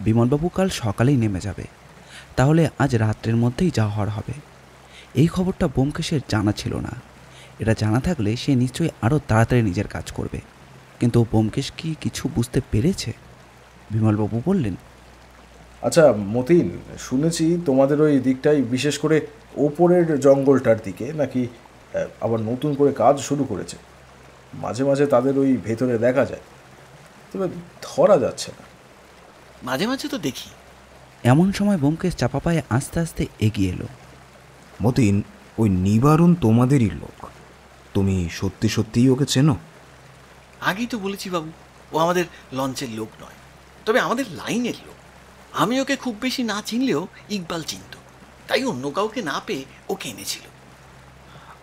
বিমলবাবু কাল সকালেই নেমে যাবে, তাহলে আজ রাত্রের মধ্যেই যা হওয়ার হবে। এই খবরটা ব্যোমকেশের জানা ছিল না। এটা জানা থাকলে সে নিশ্চয়ই আরও তাড়াতাড়ি নিজের কাজ করবে। কিন্তু ব্যোমকেশ কি কিছু বুঝতে পেরেছে? বিমলবাবু বললেন, আচ্ছা মতিন, শুনেছি তোমাদের ওই দিকটাই, বিশেষ করে ওপরের জঙ্গলটার দিকে নাকি আবার নতুন করে কাজ শুরু করেছে। মাঝে মাঝে তাদের ওই ভেতরে দেখা যায়, তবে ধরা যাচ্ছে না। মাঝে মাঝে তো দেখি। এমন সময় ব্যোমকেশ চাপা পায়ে আস্তে আস্তে এগিয়ে এলো। মতিন, ওই নিবারণ তোমাদেরই লোক। তুমি সত্যি সত্যিই ওকে চেনো? আগেই তো বলেছি বাবু, ও আমাদের লঞ্চের লোক নয়, তবে আমাদের লাইনের লোক। আমি ওকে খুব বেশি না চিনলেও ইকবাল চিনত, তাই অন্য কাউকে না পেয়ে ওকে এনেছিল।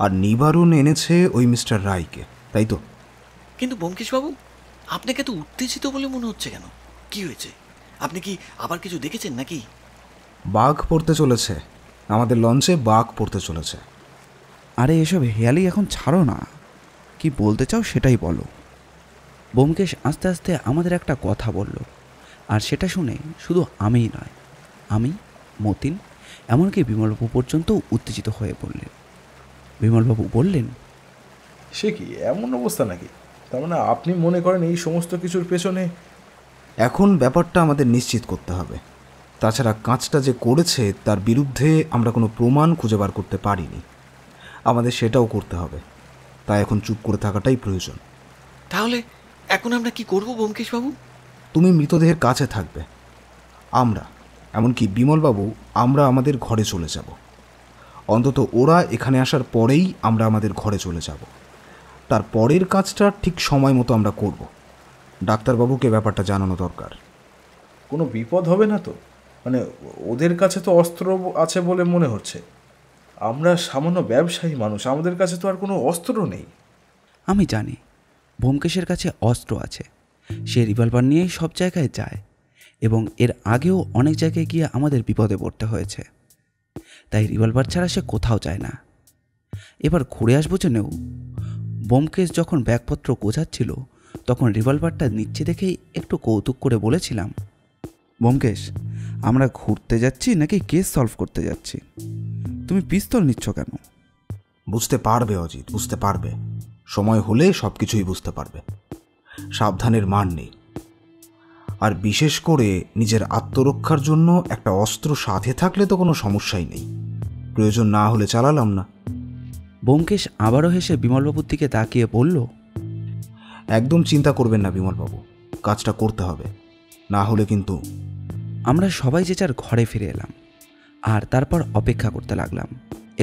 আর নিবারণ এনেছে ওই মিস্টার রায়কে, তাই তো? কিন্তু ব্যোমকেশবাবু, আপনাকে তো উত্তেজিত বলে মনে হচ্ছে কেন? কি হয়েছে? আপনি কি আবার কিছু দেখেছেন নাকি? বাঘ পড়তে চলেছে, আমাদের লঞ্চে বাঘ পড়তে চলেছে। আরে এসব হেয়ালি এখন ছাড়ো না, কি বলতে চাও সেটাই বলো। ব্যোমকেশ আস্তে আস্তে আমাদের একটা কথা বলল, আর সেটা শুনে শুধু আমিই নয়, আমি, মতিন, এমনকি বিমলবাবু পর্যন্ত উত্তেজিত হয়ে পড়লেন। বিমলবাবু বললেন, সে কি এমন অবস্থা নাকি? তার মানে আপনি মনে করেন এই সমস্ত কিছুর পেছনে? এখন ব্যাপারটা আমাদের নিশ্চিত করতে হবে। তাছাড়া কাজটা যে করেছে তার বিরুদ্ধে আমরা কোনো প্রমাণ খুঁজে বার করতে পারিনি। আমাদের সেটাও করতে হবে, তাই এখন চুপ করে থাকাটাই প্রয়োজন। তাহলে এখন আমরা কি করব ব্যোমকেশবাবু? তুমি মৃতদেহের কাছে থাকবে, আমরা, এমনকি বিমলবাবু, আমরা আমাদের ঘরে চলে যাব। অন্তত ওরা এখানে আসার পরেই আমরা আমাদের ঘরে চলে যাব। তার পরের কাজটা ঠিক সময় মতো আমরা করব। ডাক্তারবাবুকে ব্যাপারটা জানানো দরকার। কোনো বিপদ হবে না তো? মানে ওদের কাছে তো অস্ত্র আছে বলে মনে হচ্ছে। আমরা সামান্য ব্যবসায়ী মানুষ, আমাদের কাছে তো আর কোনো অস্ত্র নেই। আমি জানি ব্যোমকেশের কাছে অস্ত্র আছে। সে রিভলভার নিয়েই সব জায়গায় যায়, এবং এর আগেও অনেক জায়গায় গিয়ে আমাদের বিপদে পড়তে হয়েছে। তাই রিভলভার ছাড়া সে কোথাও যায় না। এবার ঘুরে আসবো জেনেও ব্যোমকেশ যখন ব্যাগপত্র গোছাচ্ছিল, তখন রিভলভারটা নিচ্ছে দেখেই একটু কৌতুক করে বলেছিলাম, ব্যোমকেশ, আমরা ঘুরতে যাচ্ছি নাকি কেস সলভ করতে যাচ্ছি? তুমি পিস্তল নিচ্ছ কেন? বুঝতে পারবে অজিত, বুঝতে পারবে। সময় হলে সব কিছুই বুঝতে পারবে। সাবধানের মান নেই। আর বিশেষ করে নিজের আত্মরক্ষার জন্য একটা অস্ত্র সাথে থাকলে তো কোনো সমস্যাই নেই। প্রয়োজন না হলে চালালাম না। ব্যোমকেশ আবারও হেসে বিমলবাবুর দিকে তাকিয়ে বলল, একদম চিন্তা করবেন না বিমলবাবু, কাজটা করতে হবে, না হলে কিন্তু। আমরা সবাই যে যার ঘরে ফিরে এলাম, আর তারপর অপেক্ষা করতে লাগলাম।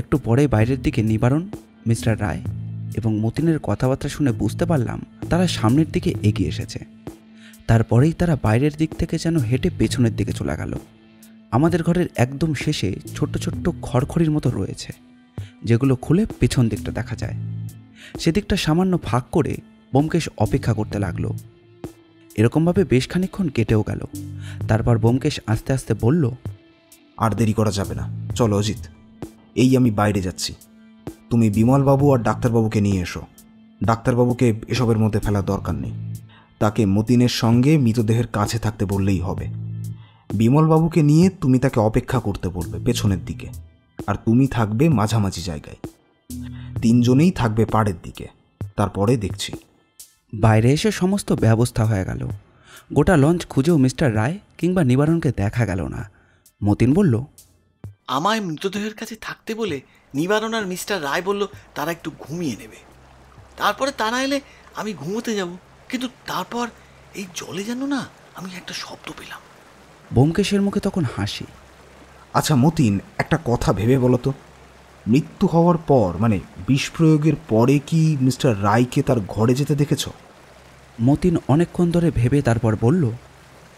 একটু পরে বাইরের দিকে নিবারণ, মিস্টার রায় এবং মতিনের কথাবার্তা শুনে বুঝতে পারলাম তারা সামনের দিকে এগিয়ে এসেছে। তারপরেই তারা বাইরের দিক থেকে যেন হেঁটে পেছনের দিকে চলে গেল। আমাদের ঘরের একদম শেষে ছোট্ট ছোট্ট খড়খড়ির মতো রয়েছে, যেগুলো খুলে পেছন দিকটা দেখা যায়। সেদিকটা সামান্য ফাঁক করে ব্যোমকেশ অপেক্ষা করতে লাগলো। এরকমভাবে বেশ খানিকক্ষণ কেটেও গেল। তারপর ব্যোমকেশ আস্তে আস্তে বলল, আর দেরি করা যাবে না, চলো অজিত, এই আমি বাইরে যাচ্ছি। তুমি বিমলবাবু আর ডাক্তারবাবুকে নিয়ে এসো। ডাক্তারবাবুকে এসবের মধ্যে ফেলার দরকার নেই। তাকে মতিনের সঙ্গে মৃতদেহের কাছে থাকতে বললেই হবে। বিমলবাবুকে নিয়ে তুমি তাকে অপেক্ষা করতে বলবে পেছনের দিকে, আর তুমি থাকবে মাঝামাঝি জায়গায়। 3 জনেই থাকবে পাড়ের দিকে। তারপরে দেখছি। বাইরে এসে সমস্ত ব্যবস্থা হয়ে গেল। গোটা লঞ্চ খুঁজেও মিস্টার রায় কিংবা নিবারণকে দেখা গেল না। মতিন বলল, আমায় মৃতদেহের কাছে থাকতে বলে নিবারণ আর মিস্টার রায় বলল তারা একটু ঘুমিয়ে নেবে, তারপরে তারা এলে আমি ঘুমোতে যাব। কিন্তু তারপর এই জলে যেন না আমি একটা শব্দ পেলাম। ব্যোমকেশের মুখে তখন হাসি। আচ্ছা মতিন, একটা কথা ভেবে বলো তো, মৃত্যু হওয়ার পর, মানে বিষ প্রয়োগের পরে কি মিস্টার রায়কে তার ঘরে যেতে দেখেছ? মতিন অনেকক্ষণ ধরে ভেবে তারপর বলল,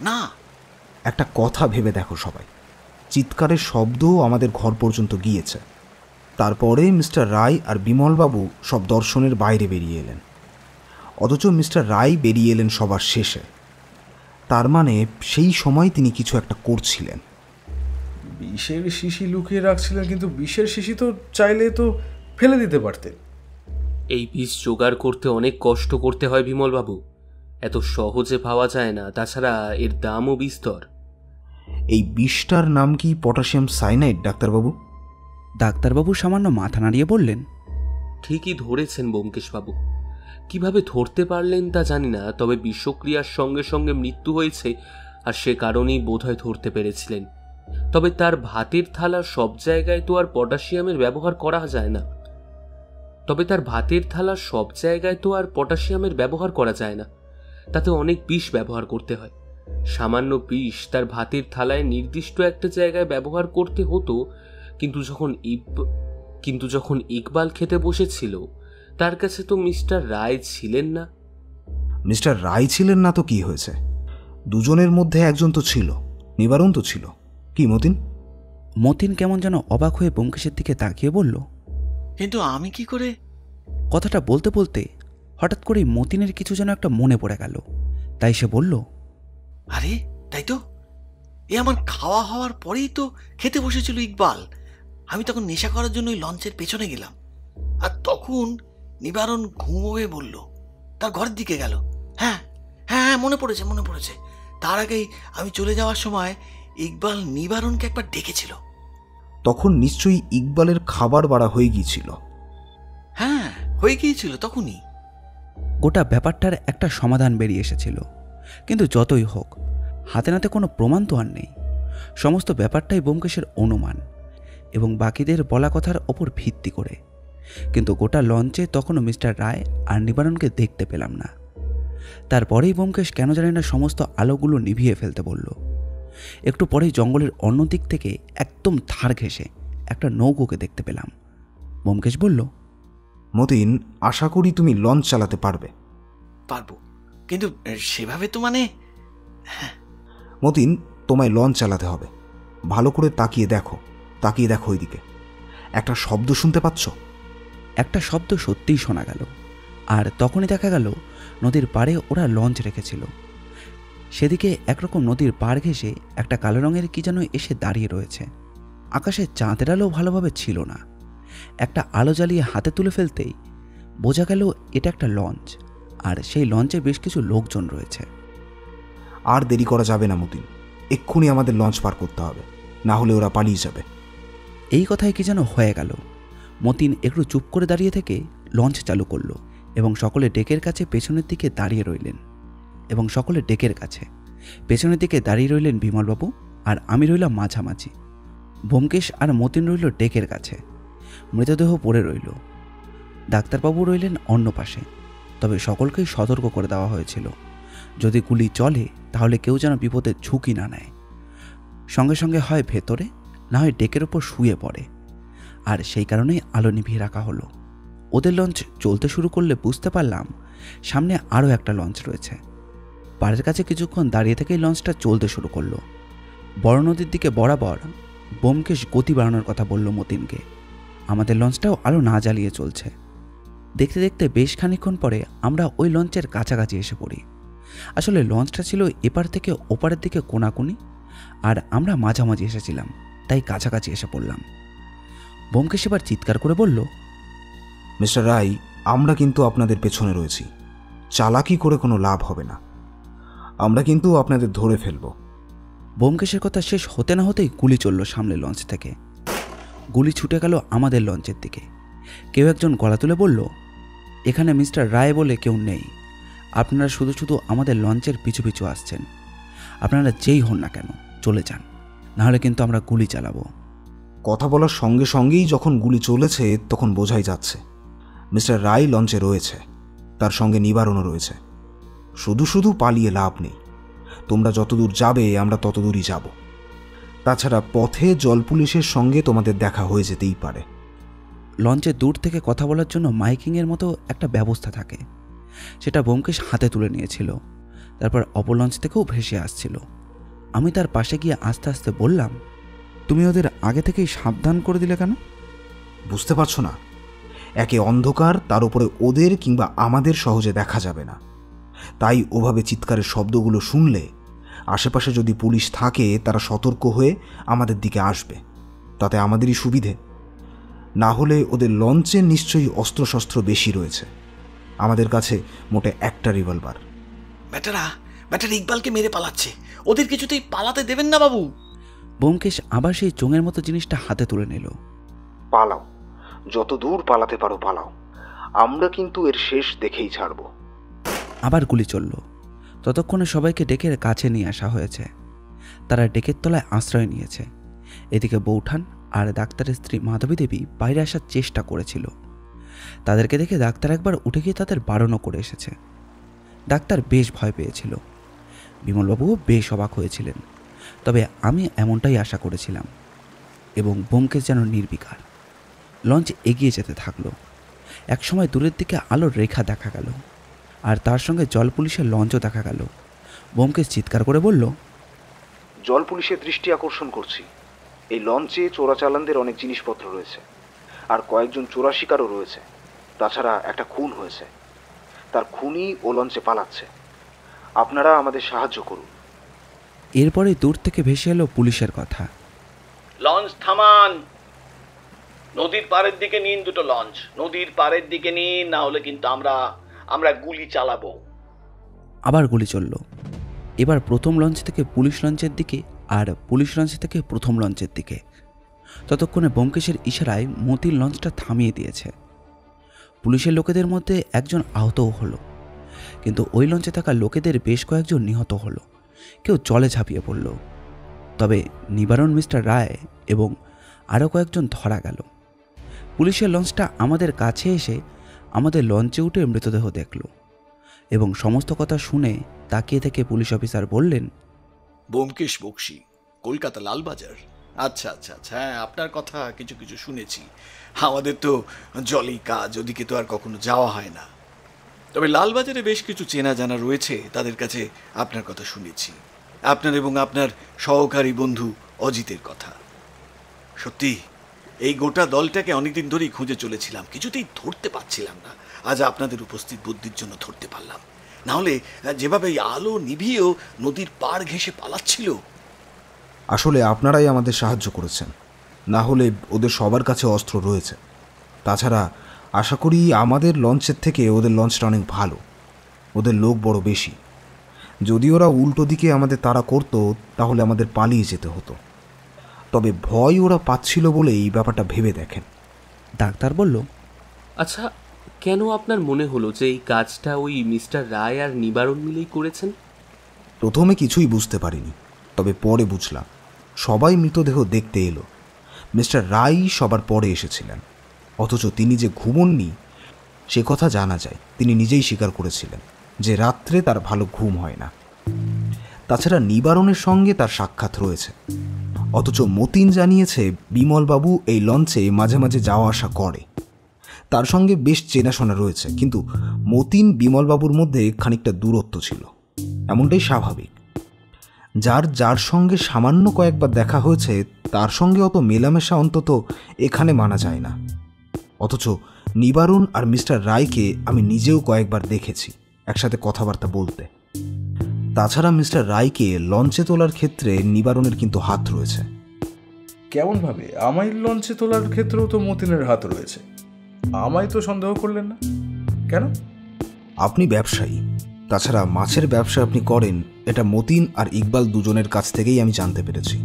না। একটা কথা ভেবে দেখো সবাই, চিৎকারের শব্দ আমাদের ঘর পর্যন্ত গিয়েছে। তারপরে মিস্টার রায় আর বিমলবাবু সব দর্শনের বাইরে বেরিয়ে এলেন, অথচ মিস্টার রায় বেরিয়ে এলেন সবার শেষে। তার মানে সেই সময় তিনি কিছু একটা করছিলেন। বিষের শিশি লুকিয়ে রাখছিলেন, কিন্তু বিষের শিশি তো চাইলে তো ফেলে দিতে পারতেন। এই বিষ জোগাড় করতে অনেক কষ্ট করতে হয় বিমলবাবু, এত সহজে পাওয়া যায় না, তাছাড়া এর দামও বিস্তর। এই বিষটার নাম কি পটাশিয়াম সাইনাইড ডাক্তারবাবু? ডাক্তারবাবু সামান্য মাথা নাড়িয়ে বললেন, ঠিকই ধরেছেন ব্যোমকেশবাবু। কিভাবে ধরতে পারলেন তা জানি না, তবে বিষক্রিয়ার সঙ্গে সঙ্গে মৃত্যু হয়েছে, আর সে কারণেই বোধহয় ধরতে পেরেছিলেন। তবে তার ভাতের থালার সব জায়গায় তো আর পটাশিয়ামের ব্যবহার করা যায় না। তাতে অনেক বিষ ব্যবহার করতে হয়। সামান্য বিষ তার ভাতের থালায় নির্দিষ্ট একটা জায়গায় ব্যবহার করতে হতো, কিন্তু যখন ইকবাল খেতে বসেছিল তার কাছে তো মিস্টার রায় ছিলেন না। মিস্টার রায় ছিলেন না তো কি হয়েছে? দুজনের মধ্যে একজন তো ছিল, নিবারণ তো ছিল। কি মতিন? মতিন কেমন যেন অবাক হয়ে ব্যোমকেশের দিকে তাকিয়ে বলল, কিন্তু আমি কি করে? কথাটা বলতে বলতে হঠাৎ করেই মতিনের কিছু যেন একটা মনে পড়ে গেল। তাই সে বলল, আরে তাই তো, এ আমার খাওয়া হওয়ার পরেই তো খেতে বসেছিল ইকবাল। আমি তখন নেশা করার জন্য ওই লঞ্চের পেছনে গেলাম, আর তখন নিবারণ ঘুমোবে বলল, তার ঘরের দিকে গেল। হ্যাঁ হ্যাঁ হ্যাঁ, মনে পড়েছে। তার আগেই আমি চলে যাওয়ার সময় ইকবাল নিবারণকে একবার ডেকেছিল। তখন নিশ্চয়ই ইকবালের খাবার বাড়া হয়ে গিয়েছিল। হ্যাঁ, হয়ে গিয়েছিল তখনই। গোটা ব্যাপারটার একটা সমাধান বেরিয়ে এসেছিল, কিন্তু যতই হোক হাতে নাতে কোনো প্রমাণ তো আর নেই। সমস্ত ব্যাপারটাই ব্যোমকেশের অনুমান এবং বাকিদের বলা কথার ওপর ভিত্তি করে। কিন্তু গোটা লঞ্চে তখনও মিস্টার রায় আর নিবারণকে দেখতে পেলাম না। তারপরেই ব্যোমকেশ কেন জানি না সমস্ত আলোগুলো নিভিয়ে ফেলতে বলল। একটু পরেই জঙ্গলের অন্য দিক থেকে একদম ধার ঘেঁষে একটা নৌকোকে দেখতে পেলাম। ব্যোমকেশ বলল, মতিন, আশা করি তুমি লঞ্চ চালাতে পারবে। পারবো, কিন্তু সেভাবে তো মানে। মতিন, তোমায় লঞ্চ চালাতে হবে। ভালো করে তাকিয়ে দেখো ওইদিকে। একটা শব্দ শুনতে পাচ্ছ? একটা শব্দ সত্যিই শোনা গেল, আর তখনই দেখা গেল নদীর পাড়ে ওরা লঞ্চ রেখেছিল। সেদিকে একরকম নদীর পাড় ঘেঁষে একটা কালো রঙের কি যেন এসে দাঁড়িয়ে রয়েছে। আকাশে চাঁদের আলো ভালোভাবে ছিল না। একটা আলো জ্বালিয়ে হাতে তুলে ফেলতেই বোঝা গেল এটা একটা লঞ্চ, আর সেই লঞ্চে বেশ কিছু লোকজন রয়েছে। আর দেরি করা যাবে না মতিন, এক্ষুনি আমাদের লঞ্চ পার করতে হবে, না হলে ওরা পালিয়ে যাবে। এই কথায় কি যেন হয়ে গেল। মতিন একটু চুপ করে দাঁড়িয়ে থেকে লঞ্চ চালু করলো এবং সকলে ডেকের কাছে পেছনের দিকে দাঁড়িয়ে রইলেন বিমলবাবু, আর আমি রইলাম মাঝামাঝি। ব্যোমকেশ আর মতিন রইল ডেকের কাছে, মৃতদেহ পড়ে রইল। ডাক্তারবাবু রইলেন অন্য পাশে। তবে সকলকেই সতর্ক করে দেওয়া হয়েছিল, যদি গুলি চলে তাহলে কেউ যেন বিপদের ঝুঁকি না নেয়। সঙ্গে সঙ্গে হয় ভেতরে, না হয় ডেকের ওপর শুয়ে পড়ে। আর সেই কারণেই আলো নিভিয়ে রাখা হলো। ওদের লঞ্চ চলতে শুরু করলে বুঝতে পারলাম সামনে আরও একটা লঞ্চ রয়েছে। পাড়ের কাছে কিছুক্ষণ দাঁড়িয়ে থেকেই লঞ্চটা চলতে শুরু করলো। বড় নদীর দিকে বরাবর ব্যোমকেশ গতি বাড়ানোর কথা বলল মতিনকে। আমাদের লঞ্চটাও আলো না জ্বালিয়ে চলছে। দেখতে দেখতে বেশ খানিকক্ষণ পরে আমরা ওই লঞ্চের কাছাকাছি এসে পড়ি। আসলে লঞ্চটা ছিল এপার থেকে ওপারের দিকে কোনাকুনি, আর আমরা মাঝামাঝি এসেছিলাম, তাই কাছাকাছি এসে পড়লাম। ব্যোমকেশ এবার চিৎকার করে বলল, মিস্টার রায়, আমরা কিন্তু আপনাদের পেছনে রয়েছি। চালাকি করে কোনো লাভ হবে না, আমরা কিন্তু আপনাদের ধরে ফেলব। ব্যোমকেশের কথা শেষ হতে না হতেই গুলি চলল সামনে লঞ্চ থেকে। গুলি ছুটে গেল আমাদের লঞ্চের দিকে। কেউ একজন গলা তুলে বলল, এখানে মিস্টার রায় বলে কেউ নেই, আপনারা শুধু শুধু আমাদের লঞ্চের পিছু পিছু আসছেন। আপনারা যেই হন না কেন চলে যান, নাহলে কিন্তু আমরা গুলি চালাবো। কথা বলার সঙ্গে সঙ্গেই যখন গুলি চলেছে তখন বোঝাই যাচ্ছে মিস্টার রায় লঞ্চে রয়েছে, তার সঙ্গে নিবারণও রয়েছে। শুধু শুধু পালিয়ে লাভ নেই, তোমরা যতদূর যাবে আমরা ততদূরই যাব। তাছাড়া পথে জল পুলিশের সঙ্গে তোমাদের দেখা হয়ে যেতেই পারে। লঞ্চে দূর থেকে কথা বলার জন্য মাইকিংয়ের মতো একটা ব্যবস্থা থাকে, সেটা ব্যোমকেশ হাতে তুলে নিয়েছিল। তারপর অপর লঞ্চ থেকেও ভেসে আসছিল। আমি তার পাশে গিয়ে আস্তে আস্তে বললাম, তুমি ওদের আগে থেকেই সাবধান করে দিলে কেন? বুঝতে পারছো না, একে অন্ধকার, তার উপরে ওদের কিংবা আমাদের সহজে দেখা যাবে না, তাই ওভাবে চিৎকারের শব্দগুলো শুনলে আশেপাশে যদি পুলিশ থাকে তারা সতর্ক হয়ে আমাদের দিকে আসবে, তাতে আমাদেরই সুবিধে। না হলে ওদের লঞ্চে নিশ্চয়ই অস্ত্রশস্ত্র বেশি রয়েছে। আমাদের কাছে মোটে একটা রিভলভার। ব্যাটারা ইকবালকে মেরে পালাচ্ছে, ওদের কিছুতেই পালাতে দেবেন না বাবু। ব্যোমকেশ আবার সেই চোঙের মতো জিনিসটা হাতে তুলে নিল। পালাও, যত দূর পালাতে পারো পালাও, আমরা কিন্তু এর শেষ দেখেই ছাড়ব। আবার গুলি চলল। ততক্ষণে সবাইকে ডেকের কাছে নিয়ে আসা হয়েছে। তারা ডেকের তলায় আশ্রয় নিয়েছে। এদিকে বৌঠান আর ডাক্তারের স্ত্রী মাধবী দেবী বাইরে আসার চেষ্টা করেছিল। তাদেরকে দেখে ডাক্তার একবার উঠে গিয়ে তাদের বারণও করে এসেছে। ডাক্তার বেশ ভয় পেয়েছিল। বিমলবাবুও বেশ অবাক হয়েছিলেন, তবে আমি এমনটাই আশা করেছিলাম। এবং ব্যোমকেশ যেন নির্বিকার। লঞ্চ এগিয়ে যেতে থাকলো। একসময় দূরের দিকে আলোর রেখা দেখা গেল, আর তার সঙ্গে জল পুলিশের লঞ্চও দেখা গেল। ব্যোমকেশ চিৎকার করে বলল, জল পুলিশের দৃষ্টি আকর্ষণ করছি। এই লঞ্চে চোরাচালানদের অনেক জিনিসপত্র রয়েছে, আর কয়েকজন চোরা শিকারও রয়েছে। তাছাড়া একটা খুন হয়েছে, তার খুনি ও লঞ্চে পালাচ্ছে। আপনারা আমাদের সাহায্য করুন। এরপরে দূর থেকে ভেসে এলো পুলিশের কথা। লঞ্চ থামান, নদীর পাড়ের দিকে নিন, দুটো লঞ্চ নদীর পাড়ের দিকে নিন, না হলে কিন্তু আমরা গুলি চালাবো। আবার গুলি চলল। এবার প্রথম লঞ্চ থেকে পুলিশ লঞ্চের দিকে, আর পুলিশ লঞ্চ থেকে প্রথম লঞ্চের দিকে। ততক্ষণে ব্যোমকেশের ইশারায় মতির লঞ্চটা থামিয়ে দিয়েছে। পুলিশের লোকেদের মধ্যে একজন আহতও হলো, কিন্তু ওই লঞ্চে থাকা লোকেদের বেশ কয়েকজন নিহত হলো। কেউ জলে ঝাঁপিয়ে পড়ল। তবে নিবারণ, মিস্টার রায় এবং আরও কয়েকজন ধরা গেল। পুলিশের লঞ্চটা আমাদের কাছে এসে আমাদের লঞ্চে উঠে মৃতদেহ দেখল এবং সমস্ত কথা শুনে তাকিয়ে থেকে পুলিশ অফিসার বললেন, ব্যোমকেশ বক্সী, কলকাতা লালবাজার। আচ্ছা, হ্যাঁ, আপনার কথা কিছু কিছু শুনেছি। আমাদের তো জলেই কাজ, ওদিকে তো আর কখনো যাওয়া হয় না। তবে লালবাজারে বেশ কিছু চেনা জানা রয়েছে, তাদের কাছে আপনার কথা শুনেছি, আপনার এবং আপনার সহকারী বন্ধু অজিতের কথা। সত্যি এই গোটা দলটাকে অনেকদিন ধরেই খুঁজে চলেছিলাম, কিছুতেই ধরতে পারছিলাম না। আজ আপনাদের উপস্থিত বুদ্ধির জন্য ধরতে পারলাম, না হলে যেভাবে এই আলো নিভিয়েও নদীর পাড় ঘেঁষে পালাচ্ছিল। আসলে আপনারাই আমাদের সাহায্য করেছেন, না হলে ওদের সবার কাছে অস্ত্র রয়েছে। তাছাড়া আশা করি আমাদের লঞ্চের থেকে ওদের লঞ্চটা অনেক ভালো, ওদের লোক বড় বেশি। যদি ওরা উল্টো দিকে আমাদের তাড়া করতো তাহলে আমাদের পালিয়ে যেতে হতো। তবে ভয় ওরা পাচ্ছিল বলে এই ব্যাপারটা ভেবে দেখেন। ডাক্তার বলল, আচ্ছা, কেন আপনার মনে হলো যে এই কাজটা ওই মিস্টার রায় আর নিবারণ মিলেই করেছেন? প্রথমে কিছুই বুঝতে পারিনি, তবে পরে বুঝলাম। সবাই মৃতদেহ দেখতে এলো, মিস্টার রায় সবার পরে এসেছিলেন। অথচ তিনি যে ঘুমননি সে কথা জানা যায়। তিনি নিজেই স্বীকার করেছিলেন যে রাত্রে তার ভালো ঘুম হয় না। তাছাড়া নিবারণের সঙ্গে তার সাক্ষাৎ রয়েছে। অথচ মতিন জানিয়েছে বিমলবাবু এই লঞ্চে মাঝে মাঝে যাওয়া আসা করে, তার সঙ্গে বেশ চেনাশোনা রয়েছে। কিন্তু মতিন বিমলবাবুর মধ্যে খানিকটা দূরত্ব ছিল, এমনটাই স্বাভাবিক। যার সঙ্গে সামান্য কয়েকবার দেখা হয়েছে তার সঙ্গে অত মেলামেশা অন্তত এখানে মানা যায় না। অথচ নিবারণ আর মিস্টার রায়কে আমি নিজেও কয়েকবার দেখেছি একসাথে কথাবার্তা বলতে। তাছাড়া মিস্টার রায়কে লঞ্চে তোলার ক্ষেত্রে নিবারণের কিন্তু হাত রয়েছে। কেমনভাবে? আমায় লঞ্চে তোলার ক্ষেত্রেও তো মতিনের হাত রয়েছে। আমায় তো সন্দেহ করলেন না কেন? আপনি ব্যবসায়ী, তাছাড়া মাছের ব্যবসা আপনি করেন, এটা মতিন আর ইকবাল দুজনের কাছ থেকেই আমি জানতে পেরেছি।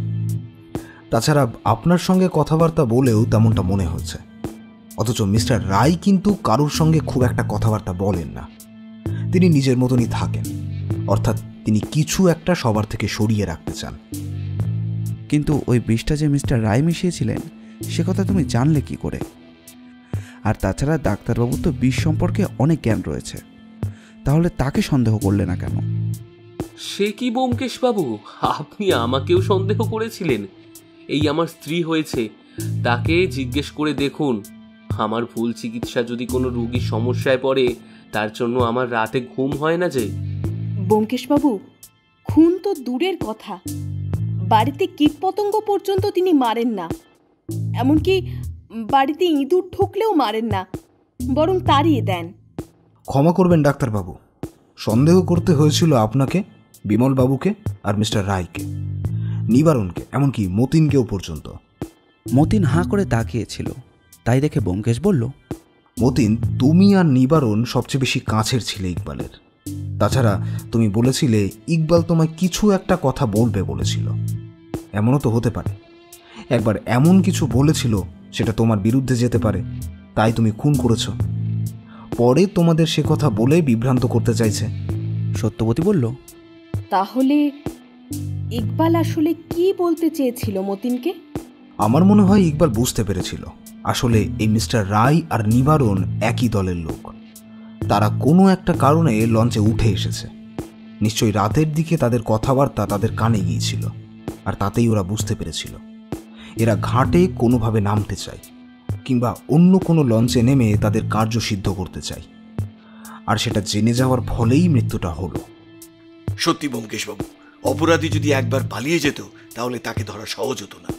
তাছাড়া আপনার সঙ্গে কথাবার্তা বলেও তেমনটা মনে হয়েছে। অথচ মিস্টার রায় কিন্তু কারোর সঙ্গে খুব একটা কথাবার্তা বলেন না, তিনি নিজের মতনই থাকেন। অর্থাৎ তিনি কিছু একটা সবার থেকে সরিয়ে রাখতে চান। কিন্তু ওই বিষটা যে মিস্টার রায় মিশিয়েছিলেন সে কথা তুমি জানলে কি করে? আর তাছাড়া ডাক্তারবাবু তো বিষ সম্পর্কে অনেক জ্ঞান রয়েছে, তাহলে তাকে সন্দেহ করলে না কেন? সে কি ব্যোমকেশবাবু, আপনি আমাকেও সন্দেহ করেছিলেন? এই আমার স্ত্রী হয়েছে, তাকে জিজ্ঞেস করে দেখুন। আমার ভুল চিকিৎসা যদি কোনো রোগী সমস্যায় পড়ে, তার জন্য আমার রাতে ঘুম হয় না যে। ব্যোমকেশবাবু, খুন তো দূরের কথা, বাড়িতে কীটপতঙ্গ পর্যন্ত তিনি মারেন না। এমনকি বাড়িতে ইঁদুর ঢুকলেও মারেন না, বরং তাড়িয়ে দেন। ক্ষমা করবেন ডাক্তারবাবু, সন্দেহ করতে হয়েছিল আপনাকে, বিমল বাবুকে আর মিস্টার রায়কে, নিবারণকে, এমনকি মতিনকেও পর্যন্ত। মতিন হাঁ করে তাকিয়েছিল, তাই দেখে ব্যোমকেশ বলল, মতিন, তুমি আর নিবারণ সবচেয়ে বেশি কাছের ছিলে ইকবালের। তাছাড়া তুমি বলেছিলে ইকবাল তোমায় কিছু একটা কথা বলবে বলেছিল। এমনও তো হতে পারে একবার এমন কিছু বলেছিল সেটা তোমার বিরুদ্ধে যেতে পারে, তাই তুমি খুন করেছ। পরে তোমাদের সে কথা বলে বিভ্রান্ত করতে চাইছে। সত্যবতী বলল, তাহলে ইকবাল আসলে কি বলতে চেয়েছিল মতিনকে? আমার মনে হয় ইকবাল বুঝতে পেরেছিল আসলে এই মিস্টার রায় আর নিবারণ একই দলের লোক। তারা কোনো একটা কারণে লঞ্চে উঠে এসেছে। নিশ্চয়ই রাতের দিকে তাদের কথাবার্তা তাদের কানে গিয়েছিল, আর তাতেই ওরা বুঝতে পেরেছিল এরা ঘাটে কোনোভাবে নামতে চায়, কিংবা অন্য কোনো লঞ্চে নেমে তাদের কার্য সিদ্ধ করতে চায়। আর সেটা জেনে যাওয়ার ফলেই মৃত্যুটা হলো। সত্যি ব্যোমকেশবাবু, অপরাধী যদি একবার পালিয়ে যেত তাহলে তাকে ধরা সহজ হতো না।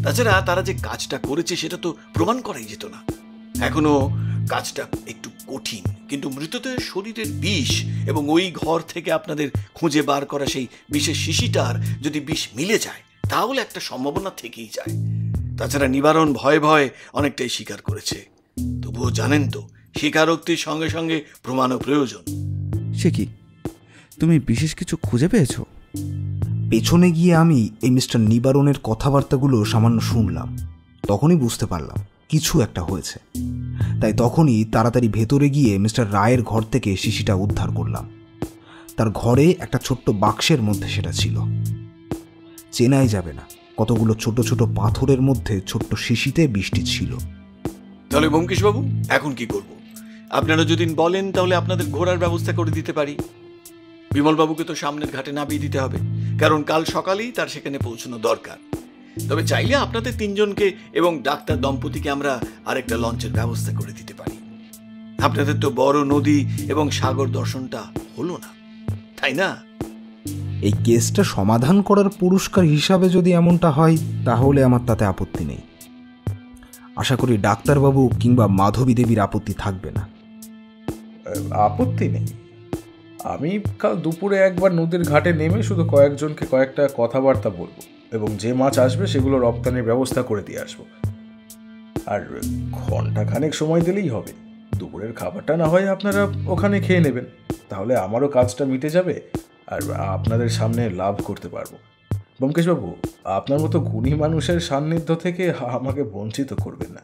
তাছাড়া তারা যে কাজটা করেছে সেটা তো প্রমাণ করাই যেত না। এখনো কাজটা একটু কঠিন, কিন্তু মৃতদেহের শরীরের বিষ এবং ওই ঘর থেকে আপনাদের খুঁজে বার করা সেই বিষের শিশিটার যদি বিষ মিলে যায় তাহলে একটা সম্ভাবনা থেকেই যায়। তাছাড়া নিবারণ ভয়ে ভয়ে অনেকটাই স্বীকার করেছে। তবুও জানেন তো, স্বীকারোক্তির সঙ্গে সঙ্গে প্রমাণও প্রয়োজন। সে কি, তুমি বিশেষ কিছু খুঁজে পেয়েছো? পেছনে গিয়ে আমি এই মিস্টার নিবারণের কথাবার্তাগুলো সামান্য শুনলাম, তখনই বুঝতে পারলাম কিছু একটা হয়েছে। তাই তখনই তাড়াতাড়ি ভেতরে গিয়ে মিস্টার রায়ের ঘর থেকে শিশিটা উদ্ধার করলাম। তার ঘরে একটা ছোট্ট বাক্সের মধ্যে সেটা ছিল। চেনাই যাবে না কতগুলো ছোট ছোট পাথরের মধ্যে ছোট্ট শিশিতে বৃষ্টি ছিল। তাহলে ব্যোমকেশবাবু, এখন কি করব? আপনারা যদি বলেন তাহলে আপনাদের ঘোরার ব্যবস্থা করে দিতে পারি। বিমলবাবুকে তো সামনের ঘাটে নামিয়ে দিতে হবে, কারণ কাল সকালেই তার সেখানে পৌঁছানো দরকার। তবে চাইলে আপনাদের তিনজনকে এবং ডাক্তার দম্পতিকে আমরা আরেকটা লঞ্চের ব্যবস্থা করে দিতে পারি। আপনাদের তো বড় নদী এবং সাগর দর্শনটা হলো না, তাই না? এই কেসটা সমাধান করার পুরস্কার হিসাবে যদি এমনটা হয় তাহলে আমার তাতে আপত্তি নেই। আশা করি ডাক্তারবাবু কিংবা মাধবী দেবীর আপত্তি থাকবে না। আপত্তি নেই। আমি কাল দুপুরে একবার নদীর ঘাটে নেমে শুধু কয়েকজনকে কয়েকটা কথাবার্তা বলবো এবং যে মাছ আসবে সেগুলো রপ্তানির ব্যবস্থা করে দিয়ে আসবো। আর ঘন্টাখানেক সময় দিলেই হবে। দুপুরের খাবারটা না হয় আপনারা ওখানে খেয়ে নেবেন, তাহলে আমারও কাজটা মিটে যাবে আর আপনাদের সামনে লাভ করতে পারবো। ব্যোমকেশবাবু, আপনার মতো গুণী মানুষের সান্নিধ্য থেকে আমাকে বঞ্চিত করবেন না।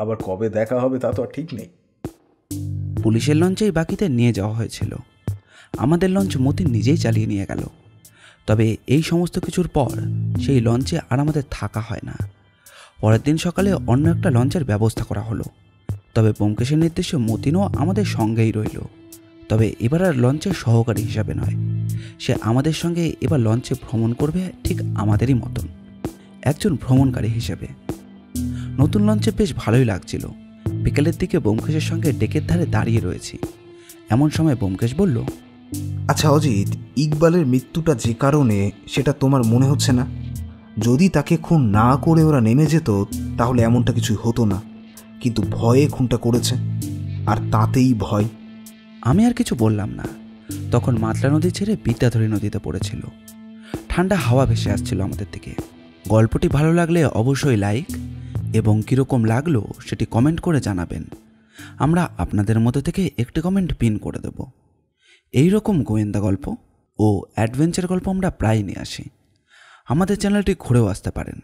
আবার কবে দেখা হবে তা তো আর ঠিক নেই। পুলিশের লঞ্চেই বাকিতে নিয়ে যাওয়া হয়েছিল। আমাদের লঞ্চ মতিন নিজেই চালিয়ে নিয়ে গেল। তবে এই সমস্ত কিছুর পর সেই লঞ্চে আর আমাদের থাকা হয় না। পরের দিন সকালে অন্য একটা লঞ্চের ব্যবস্থা করা হলো। তবে ব্যোমকেশের নির্দেশে মতিনও আমাদের সঙ্গেই রইল। তবে এবার আর লঞ্চের সহকারী হিসাবে নয়, সে আমাদের সঙ্গে এবার লঞ্চে ভ্রমণ করবে ঠিক আমাদেরই মতন, একজন ভ্রমণকারী হিসেবে। নতুন লঞ্চে বেশ ভালোই লাগছিল। বিকেলের দিকে ব্যোমকেশের সঙ্গে ডেকের ধারে দাঁড়িয়ে রয়েছি। এমন সময় ব্যোমকেশ বলল, আচ্ছা অজিত, ইকবালের মৃত্যুটা যে কারণে সেটা তোমার মনে হচ্ছে না? যদি তাকে খুন না করে ওরা নেমে যেত তাহলে এমনটা কিছুই হতো না, কিন্তু ভয়ে খুনটা করেছে, আর তাতেই ভয়। আমি আর কিছু বললাম না। তখন মাতলা নদী ছেড়ে বিদ্যাধরী নদীতে পড়েছিল। ঠান্ডা হাওয়া ভেসে আসছিল আমাদের দিকে। গল্পটি ভালো লাগলে অবশ্যই লাইক এবং কীরকম লাগলো সেটি কমেন্ট করে জানাবেন। আমরা আপনাদের মধ্যে থেকে একটি কমেন্ট পিন করে দেব। এই রকম গোয়েন্দা গল্প ও অ্যাডভেঞ্চার গল্প আমরা প্রায় নিয়ে আসি। আমাদের চ্যানেলটি ঘুরেও আসতে পারেন।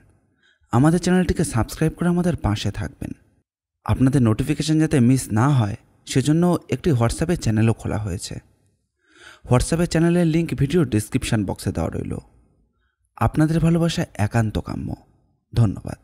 আমাদের চ্যানেলটিকে সাবস্ক্রাইব করে আমাদের পাশে থাকবেন। আপনাদের নোটিফিকেশান যাতে মিস না হয় সেজন্য একটি হোয়াটসঅ্যাপের চ্যানেলও খোলা হয়েছে। হোয়াটসঅ্যাপের চ্যানেলের লিঙ্ক ভিডিও ডিসক্রিপশান বক্সে দেওয়া রইল। আপনাদের ভালোবাসা একান্ত কাম্য। ধন্যবাদ।